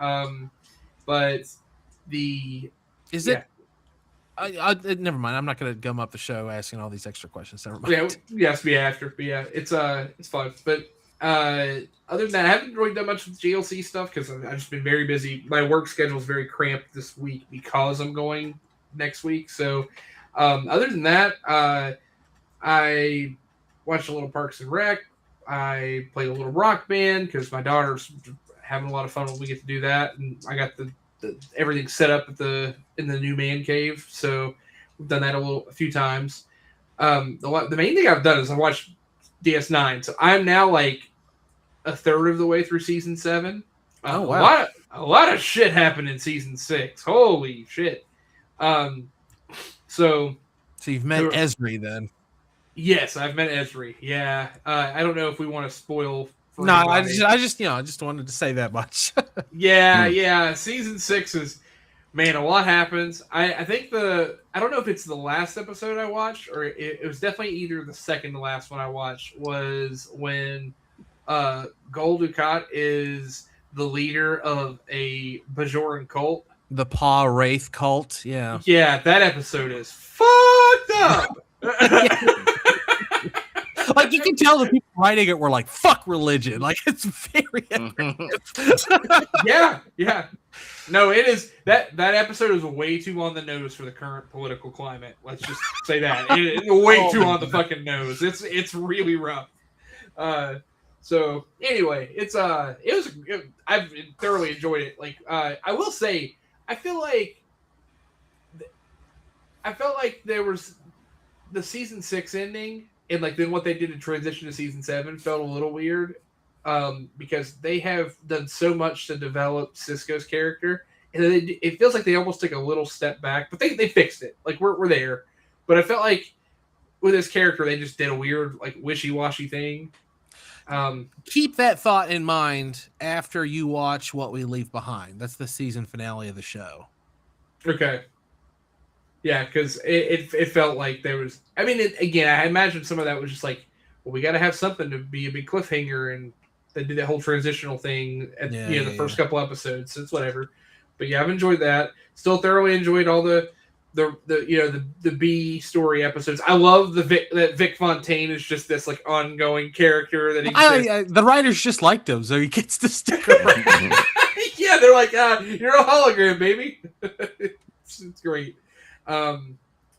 But is it? Never mind. I'm not going to gum up the show asking all these extra questions. Never mind. Yeah, yes, be after. But yeah, it's fun. But other than that, I haven't really done much with GLC stuff because I've just been very busy. My work schedule is very cramped this week because I'm going next week. So other than that, I watched a little Parks and Rec. I played a little Rock Band because my daughter's having a lot of fun when we get to do that, and I got the everything set up in the new man cave. So we've done that a few times. The main thing I've done is I watched DS9. So I'm now like a third of the way through season 7. Oh wow! A lot of shit happened in season 6. Holy shit! So you've met Esri then? Yes, I've met Esri. Yeah, I don't know if we want to spoil. No, I just wanted to say that much. Yeah. Season 6 is, man, a lot happens. I think I don't know if it's the last episode I watched or it was definitely either the second to last one I watched was when Gul Dukat is the leader of a Bajoran cult. The Paw Wraith cult, yeah. Yeah, that episode is fucked up. Like you can tell the people writing it were like, "Fuck religion." Like it's very. Yeah. No, it is that episode is way too on the nose for the current political climate. Let's just say that it's way too on the fucking nose. It's really rough. So anyway, I've thoroughly enjoyed it. Like I will say, I felt like there was the season 6 ending and like then what they did to transition to season 7 felt a little weird, because they have done so much to develop Cisco's character, and it feels like they almost took a little step back, but they fixed it. Like we're there, but I felt like with his character they just did a weird like wishy-washy thing. Keep that thought in mind after you watch What We Leave Behind. That's the season finale of the show. Okay. Yeah, because it felt like there was... I mean, again, I imagine some of that was just like, well, we got to have something to be a big cliffhanger, and they did that whole transitional thing at the first couple episodes, so it's whatever. But yeah, I've enjoyed that. Still thoroughly enjoyed all the B story episodes. I love that Vic Fontaine is just this like ongoing character that exists. The writers just liked him, so he gets to stick around. Yeah, they're like, you're a hologram, baby. It's great. I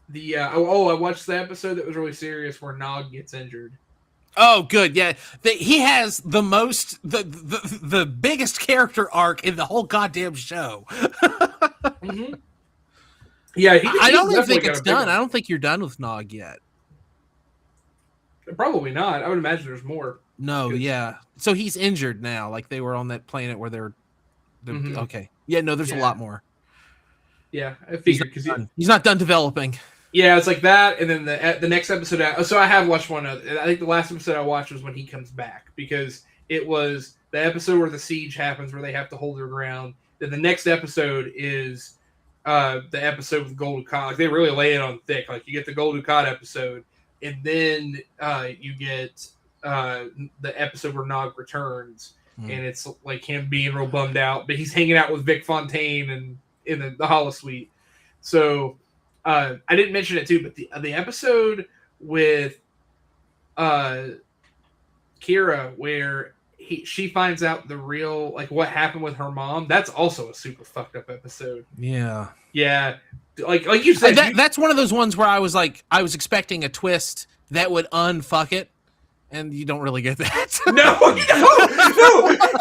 watched the episode that was really serious where Nog gets injured. Oh, good. Yeah, he has the biggest character arc in the whole goddamn show. Mm-hmm. Yeah, I don't think it's done. I don't think you're done with Nog yet. Probably not. I would imagine there's more. No, yeah. So he's injured now. Like they were on that planet where they're okay. Yeah, no, there's a lot more. Yeah, I figured because he's not done developing. Yeah, it's like that, and then the next episode. So I have watched one other. I think the last episode I watched was when he comes back, because it was the episode where the siege happens, where they have to hold their ground. Then the next episode is the episode with Gul Dukat. Like they really lay it on thick. Like you get the Gul Dukat episode, and then you get the episode where Nog returns, and it's like him being real bummed out, but he's hanging out with Vic Fontaine and in the holosuite. So I didn't mention it too, but the episode with Kira where she finds out the real like what happened with her mom, that's also a super fucked up episode. Yeah like you said, that's one of those ones where I was expecting a twist that would unfuck it, and you don't really get that. No.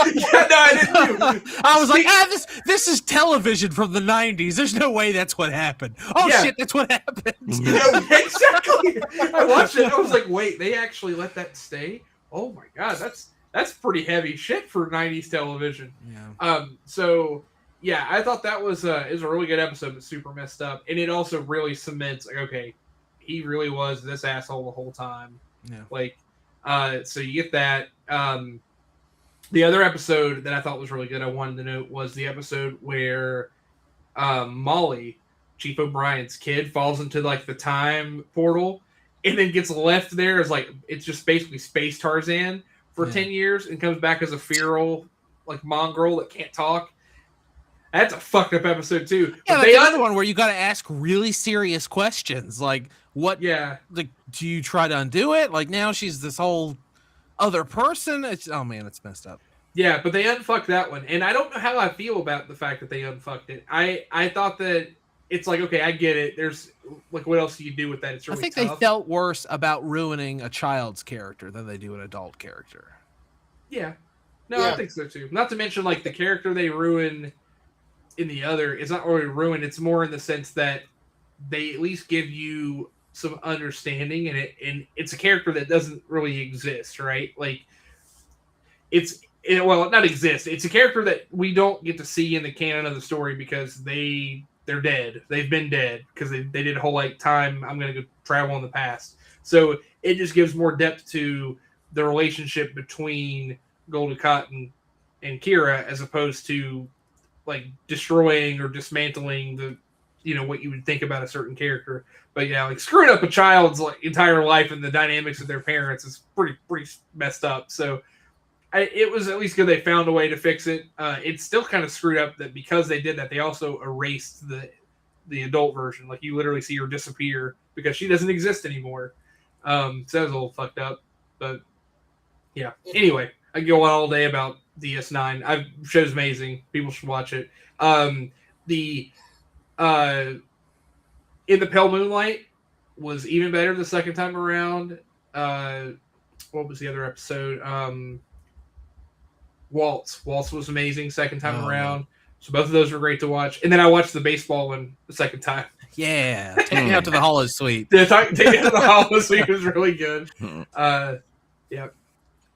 Yeah, no, I didn't. I was like, this is television from the 90s. There's no way that's what happened. Oh, yeah. Shit, that's what happened. No, exactly. I watched it. I was like, wait, they actually let that stay? Oh, my God. That's pretty heavy shit for 90s television. Yeah. So, yeah, I thought that was a really good episode, but super messed up. And it also really cements, like, okay, he really was this asshole the whole time. Yeah. Like, so you get that. The other episode that I thought was really good, I wanted to note, was the episode where Molly, Chief O'Brien's kid, falls into like the time portal and then gets left there as like it's just basically Space Tarzan for 10 years and comes back as a feral like mongrel that can't talk. That's a fucked up episode too. Yeah, that's another one where you got to ask really serious questions, like what? Yeah, like do you try to undo it? Like now she's this whole other person. It's it's messed up. Yeah, but they unfucked that one, and I don't know how I feel about the fact that they unfucked it. I thought that it's like, okay, I get it. There's like, what else do you do with that? It's really I think tough. They felt worse about ruining a child's character than they do an adult character. Yeah, no, I think so too. Not to mention like the character they ruin in the other, it's not really ruined. It's more in the sense that they at least give you some understanding in it, and it's a character that doesn't really exist, right? Like not exist. It's a character that we don't get to see in the canon of the story because they're dead. They've been dead because they did a whole like time. I'm going to go travel in the past. So it just gives more depth to the relationship between Gul Dukat and Kira, as opposed to like destroying or dismantling the, what you would think about a certain character. But yeah, like screwing up a child's like entire life and the dynamics of their parents is pretty messed up. So it was at least good they found a way to fix it. It's still kind of screwed up that because they did that, they also erased the adult version. Like you literally see her disappear because she doesn't exist anymore. So that was a little fucked up. But yeah. Anyway, I can go on all day about DS9. Show's amazing. People should watch it. In the Pale Moonlight was even better the second time around. What was the other episode? Waltz was amazing second time around. So both of those were great to watch. And then I watched the baseball one the second time. Yeah, take me out to the Hollow Suite. Yeah, take me out to the Hollow Suite was really good. Yeah.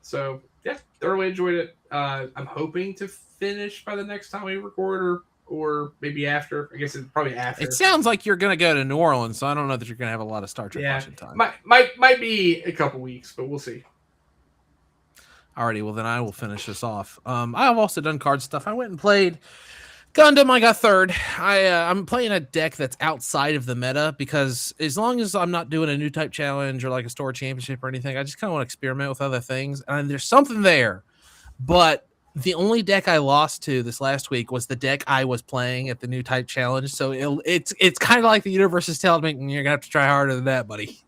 So yeah, thoroughly enjoyed it. I'm hoping to finish by the next time we record, or maybe after. I guess it's probably after. It sounds like you're gonna go to New Orleans, so I don't know that you're gonna have a lot of Star Trek watching time. Might be a couple weeks, but we'll see. Alrighty, well then I will finish this off. I've also done card stuff. I went and played Gundam. I got third. I'm playing a deck that's outside of the meta because as long as I'm not doing a new type challenge or like a store championship or anything, I just kind of want to experiment with other things. And there's something there, but the only deck I lost to this last week was the deck I was playing at the new type challenge. So it's kind of like the universe is telling me you're gonna have to try harder than that, buddy.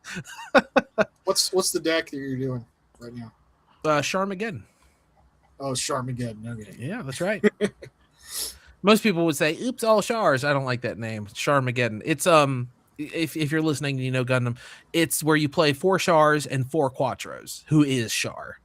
What's the deck that you're doing right now? Sharmageddon. Oh, Sharmageddon. Okay. Yeah, that's right. Most people would say, "Oops, all Shars." I don't like that name, Sharmageddon. It's if you're listening, you know Gundam. It's where you play 4 Shars and 4 Quattros. Who is Shar?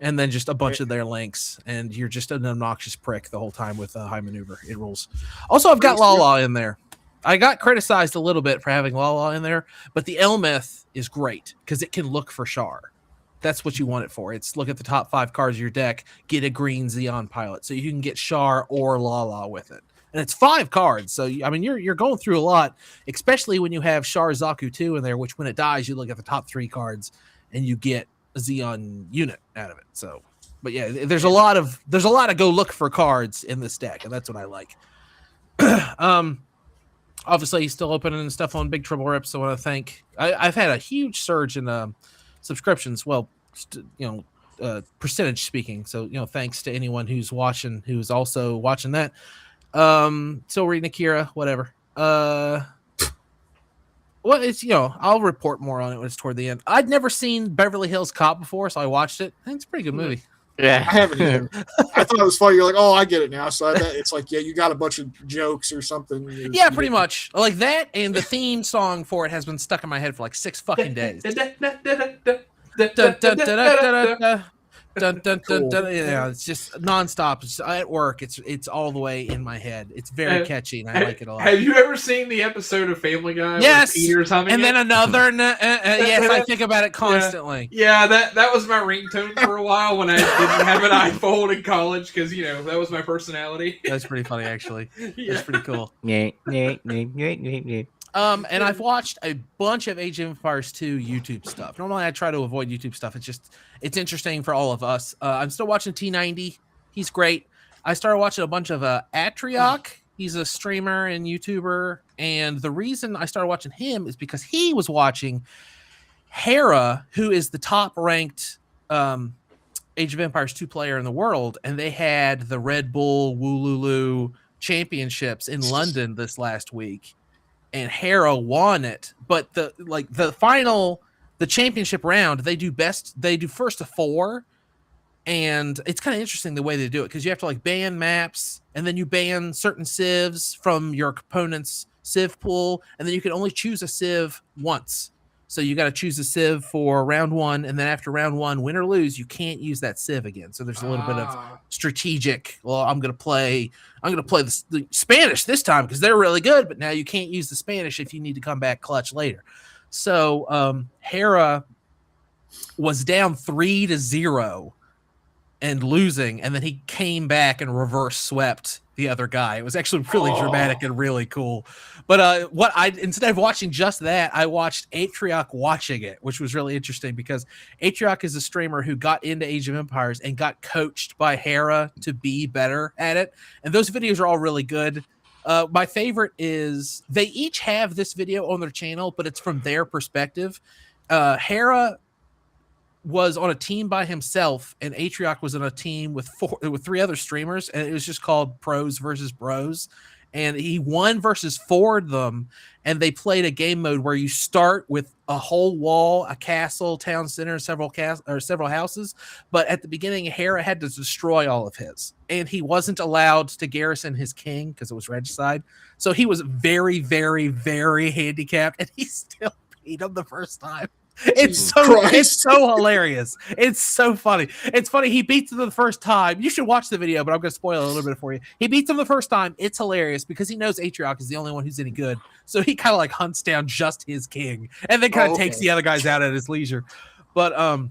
And then just a bunch of their links, and you're just an obnoxious prick the whole time with high maneuver. It rules. Also, I've got Lala in there. I got criticized a little bit for having Lala in there, but the Elmeth is great because it can look for Shar. That's what you want it for. It's look at the top 5 cards of your deck, get a green Xeon pilot, so you can get Shar or Lala with it. And it's 5 cards, so I mean you're going through a lot, especially when you have Shar Zaku 2 in there, which when it dies, you look at the top 3 cards and you get a Xeon unit out of it. So, but yeah, there's a lot of go look for cards in this deck, and that's what I like. Obviously, he's still opening stuff on Big Trouble Rips. So I want to thank. I've had a huge surge in subscriptions. Well, percentage speaking. So thanks to anyone who's watching, who's also watching that. Still reading Akira, whatever. Well, it's I'll report more on it when it's toward the end. I'd never seen Beverly Hills Cop before, so I watched it. I think it's a pretty good movie. Yeah, I haven't either. I thought it was funny. You're like, oh, I get it now. So I bet it's like, yeah, you got a bunch of jokes or something. Yeah, pretty much like that. And the theme song for it has been stuck in my head for like 6 fucking days. Dun, dun, dun, dun. Yeah, it's just nonstop. It's at work. It's all the way in my head. It's very catchy, and I like it a lot. Have you ever seen the episode of Family Guy? Yes, Peter's humming and then another. Yes, I think about it constantly. Yeah, that was my ringtone for a while when I didn't have an iPhone in college because that was my personality. That's pretty funny, actually. That's pretty cool. And I've watched a bunch of Age of Empires 2 YouTube stuff. Normally, I try to avoid YouTube stuff. It's interesting for all of us. I'm still watching T90. He's great. I started watching a bunch of Atriok. He's a streamer and YouTuber. And the reason I started watching him is because he was watching Hera, who is the top-ranked Age of Empires 2 player in the world. And they had the Red Bull Woolulu championships in London this last week. And Hera won it, but the championship round, they do first to 4, and it's kind of interesting the way they do it because you have to ban maps, and then you ban certain civs from your opponent's civ pool, and then you can only choose a civ once. So you got to choose a civ for round 1, and then after round 1, win or lose, you can't use that civ again. So there's a little bit of strategic. Well, I'm gonna play the Spanish this time because they're really good, but now you can't use the Spanish if you need to come back clutch later. So Hera was down 3-0 and losing, and then he came back and reverse swept the other guy. It was actually really dramatic and really cool. But instead of watching just that, I watched Atriok watching it, which was really interesting because Atriok is a streamer who got into Age of Empires and got coached by Hera to be better at it. And those videos are all really good. My favorite is they each have this video on their channel, but it's from their perspective. Hera was on a team by himself, and Atriok was on a team with 3 other streamers, and it was just called Pros versus Bros. And he won versus 4 of them, and they played a game mode where you start with a whole wall, a castle, town center, several houses. But at the beginning, Hera had to destroy all of his, and he wasn't allowed to garrison his king because it was regicide. So he was very, very, very handicapped, and he still beat him the first time. It's so hilarious. It's so funny. It's funny. He beats him the first time. You should watch the video, but I'm going to spoil a little bit for you. He beats him the first time. It's hilarious because he knows Atrioc is the only one who's any good. So he kind of like hunts down just his king and then kind of takes the other guys out at his leisure. But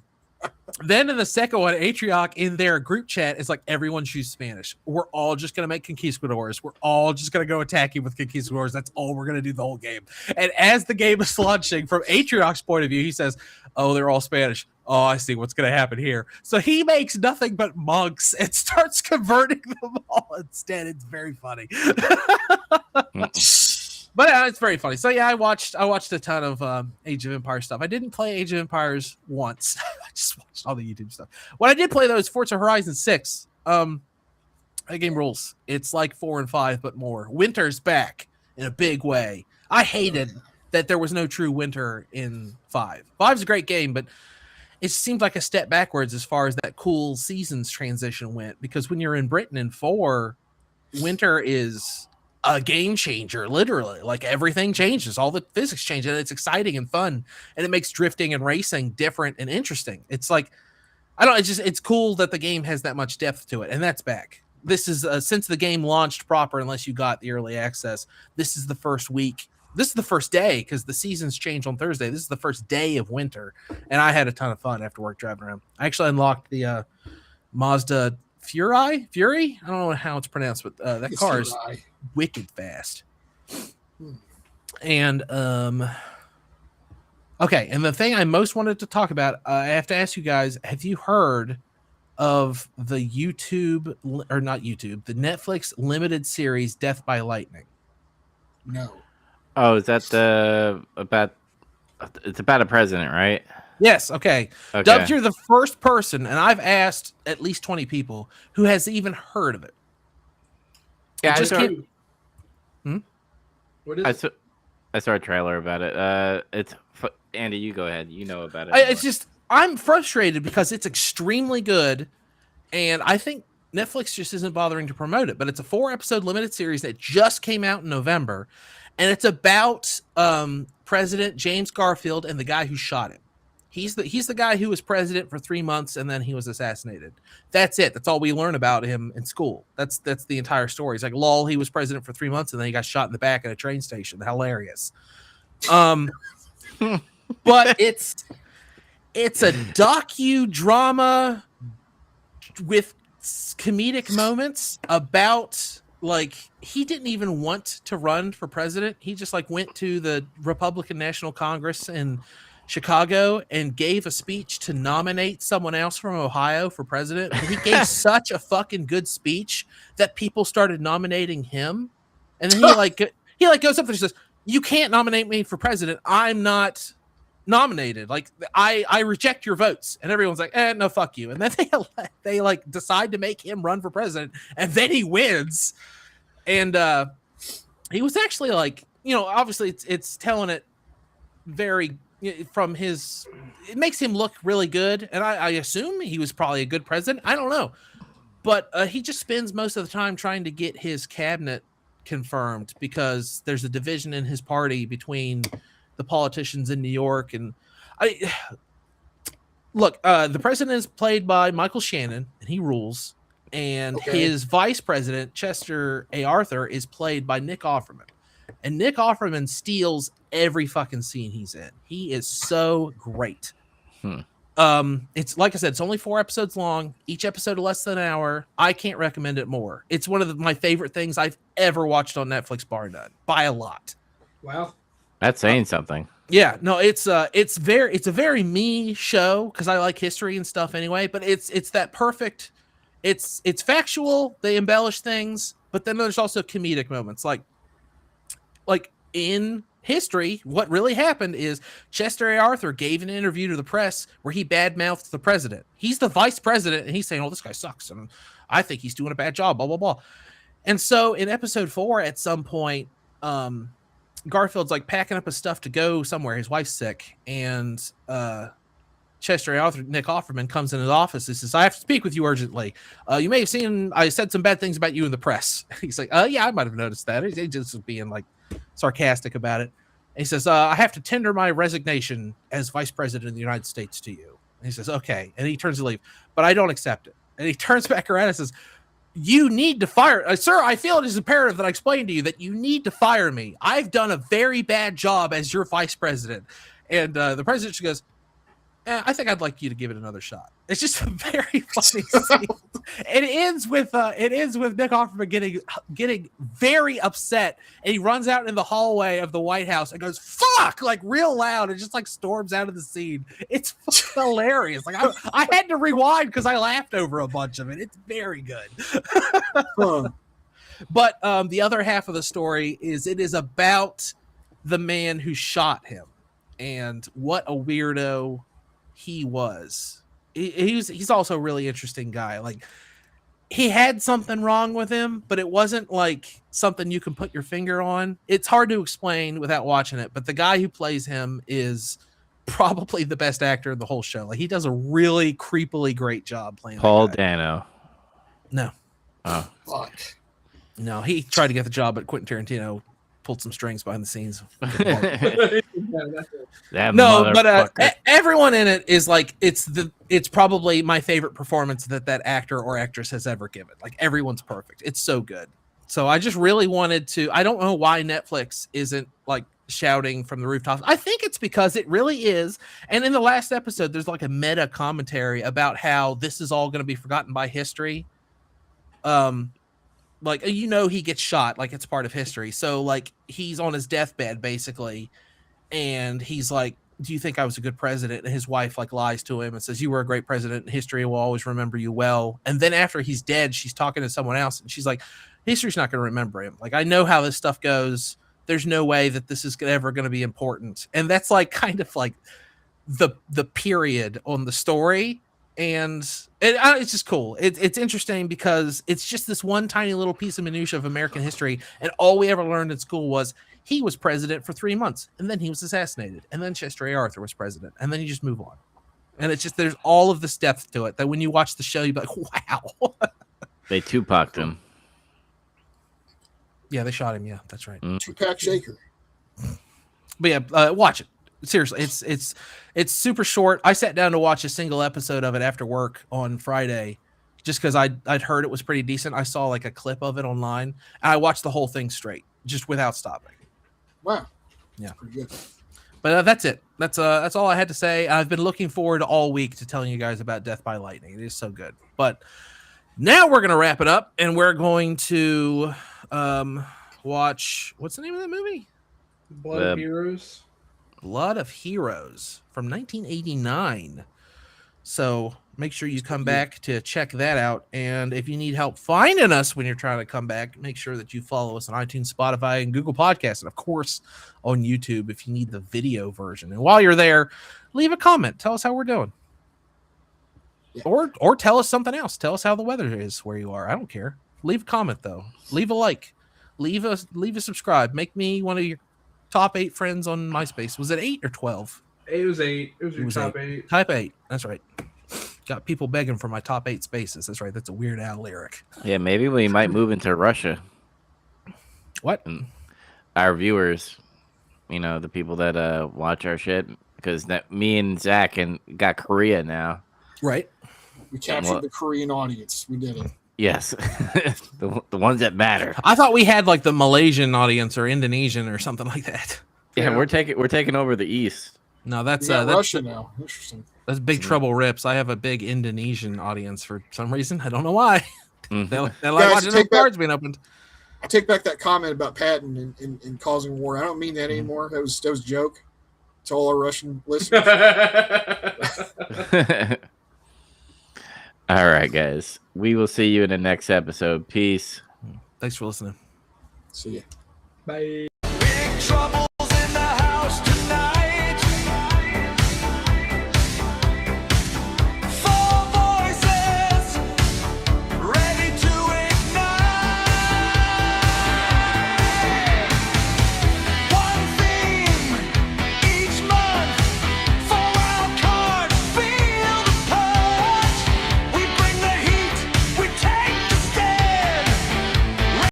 then in the second one, Atrioc in their group chat is like, everyone choose Spanish. We're all just going to make conquistadors. We're all just going to go attack you with conquistadors. That's all we're going to do the whole game. And as the game is launching, from Atrioc's point of view, he says, oh, they're all Spanish. Oh, I see what's going to happen here. So he makes nothing but monks and starts converting them all instead. It's very funny. But it's very funny. So yeah, I watched a ton of Age of Empires stuff. I didn't play Age of Empires once. I just watched all the YouTube stuff. What I did play though is Forza Horizon 6. That game rules. It's like 4 and 5, but more. Winter's back in a big way. I hated that there was no true winter in 5. 5's a great game, but it seemed like a step backwards as far as that cool seasons transition went. Because when you're in Britain in 4, winter is a game changer, literally. Like everything changes, all the physics change, and it's exciting and fun, and it makes drifting and racing different and interesting. It's like, I don't know, it's cool that the game has that much depth to it, and that's back. This is since the game launched proper, unless you got the early access, this is the first week. This is the first day because the seasons change on Thursday. This is the first day of winter, and I had a ton of fun after work driving around. I actually unlocked the Mazda Fury. I don't know how it's pronounced, but that car is wicked fast. And okay, and the thing I most wanted to talk about, I have to ask you guys: have you heard of the the Netflix limited series Death by Lightning? No. Oh, is that it's about a president, right? Yes. Okay. Dubs, you're the first person, and I've asked at least 20 people who has even heard of it. Yeah, What is it? I saw a trailer about it. Andy, you go ahead. You know about it. It's just, I'm frustrated because it's extremely good, and I think Netflix just isn't bothering to promote it. But it's a 4-episode limited series that just came out in November, and it's about President James Garfield and the guy who shot him. He's the guy who was president for 3 months and then he was assassinated. That's it. That's all we learn about him in school. That's the entire story. It's like, lol, he was president for 3 months and then he got shot in the back at a train station. Hilarious. But it's a docudrama with comedic moments about, like, he didn't even want to run for president. He just like went to the Republican National Congress in Chicago and gave a speech to nominate someone else from Ohio for president. And he gave such a fucking good speech that people started nominating him. And then he goes up there and says, "You can't nominate me for president. I'm not nominated. Like, I reject your votes." And everyone's like, no, fuck you. And then they like decide to make him run for president, and then he wins. And he was actually like, obviously it's telling it very from his, it makes him look really good, and I assume he was probably a good president. I don't know, but he just spends most of the time trying to get his cabinet confirmed because there's a division in his party between the politicians in New York. And the president is played by Michael Shannon, and he rules. And his vice president, Chester A. Arthur, is played by Nick Offerman. And Nick Offerman steals every fucking scene he's in. He is so great. It's like I said, it's only 4 episodes long. Each episode less than an hour. I can't recommend it more. It's one of my favorite things I've ever watched on Netflix, bar none, by a lot. Wow, that's saying something. Yeah, no, it's a very me show because I like history and stuff anyway. But it's that perfect. It's factual. They embellish things, but then there's also comedic moments. Like in history, what really happened is Chester A. Arthur gave an interview to the press where he badmouthed the president. He's the vice president, and he's saying, "Oh, this guy sucks, and I think he's doing a bad job." Blah blah blah. And so in episode 4, at some point, Garfield's like packing up his stuff to go somewhere. His wife's sick, and Chester A. Arthur, Nick Offerman, comes in his office. He says, "I have to speak with you urgently. You may have seen I said some bad things about you in the press." He's like, "Yeah, I might have noticed that." He just was being like sarcastic about it. he says, I have to tender my resignation as vice president of the United States to you. And he says, okay. And he turns to leave, but I don't accept it. And he turns back around and says, you need to fire, sir. I feel it is imperative that I explain to you that you need to fire me. I've done a very bad job as your vice president. And the president just goes, I think I'd like you to give it another shot. It's just a very funny scene. It ends with Nick Offerman getting very upset, and he runs out in the hallway of the White House and goes "fuck" like real loud, and just like storms out of the scene. It's hilarious. Like I had to rewind because I laughed over a bunch of it. It's very good. But the other half of the story is about the man who shot him, and what a weirdo he was. He's also a really interesting guy. Like, he had something wrong with him, but it wasn't like something you can put your finger on. It's hard to explain without watching it, but the guy who plays him is probably the best actor in the whole show. Like, he does a really creepily great job playing Paul Dano. No. Oh. Fuck. No, he tried to get the job, but Quentin Tarantino pulled some strings behind the scenes. No, but everyone in it is like, it's probably my favorite performance that actor or actress has ever given. Like, everyone's perfect. It's so good. So I just really wanted to, I don't know why Netflix isn't like shouting from the rooftops. I think it's because it really is. And in the last episode, there's like a meta commentary about how this is all going to be forgotten by history. Like, he gets shot, like it's part of history. So like, he's on his deathbed basically, and he's like, do you think I was a good president? And his wife like lies to him and says, you were a great president. History will always remember you well. And then after he's dead, she's talking to someone else, and she's like, history's not going to remember him. Like, I know how this stuff goes. There's no way that this is ever going to be important. And that's like kind of like the period on the story. And it's just cool. It's interesting because it's just this one tiny little piece of minutia of American history, and all we ever learned in school was he was president for 3 months, and then he was assassinated, and then Chester A. Arthur was president, and then you just move on. And it's just, there's all of this depth to it that when you watch the show, you'd be like, wow. They Tupac'd him. Yeah, they shot him. Yeah, that's right. Tupac Shaker. But yeah, watch it. Seriously, it's super short. I sat down to watch a single episode of it after work on Friday, just because I'd heard it was pretty decent. I saw like a clip of it online, and I watched the whole thing straight, just without stopping. Wow. Yeah. Pretty good. But that's it. That's all I had to say. I've been looking forward all week to telling you guys about Death by Lightning. It is so good. But now we're gonna wrap it up, and we're going to watch, what's the name of that movie? Blood of Heroes. Blood of Heroes from 1989. So make sure you come back to check that out. And if you need help finding us when you're trying to come back, make sure that you follow us on iTunes, Spotify, and Google Podcasts. And of course, on YouTube if you need the video version. And while you're there, leave a comment. Tell us how we're doing. Yeah. Or tell us something else. Tell us how the weather is where you are. I don't care. Leave a comment, though. Leave a like. Leave a subscribe. Make me one of your top 8 friends on MySpace. Was it 8 or 12? It was 8. It was your top 8. Type 8. That's right. Got people begging for my top 8 spaces. That's right. That's a Weird Al lyric. Yeah, maybe we might move into Russia. What? And our viewers, the people that watch our shit, because me and Zach got Korea now. Right. We captured the Korean audience. We did it. Yes, the ones that matter. I thought we had like the Malaysian audience or Indonesian or something like that. Yeah, we're taking over the East. No, that's Russia now. Interesting. That's Big Trouble Rips. I have a big Indonesian audience for some reason. I don't know why. Mm-hmm. They like watching those cards being opened. I take back that comment about Patton and causing war. I don't mean that anymore. That was a joke to all our Russian listeners. All right, guys. We will see you in the next episode. Peace. Thanks for listening. See ya. Bye.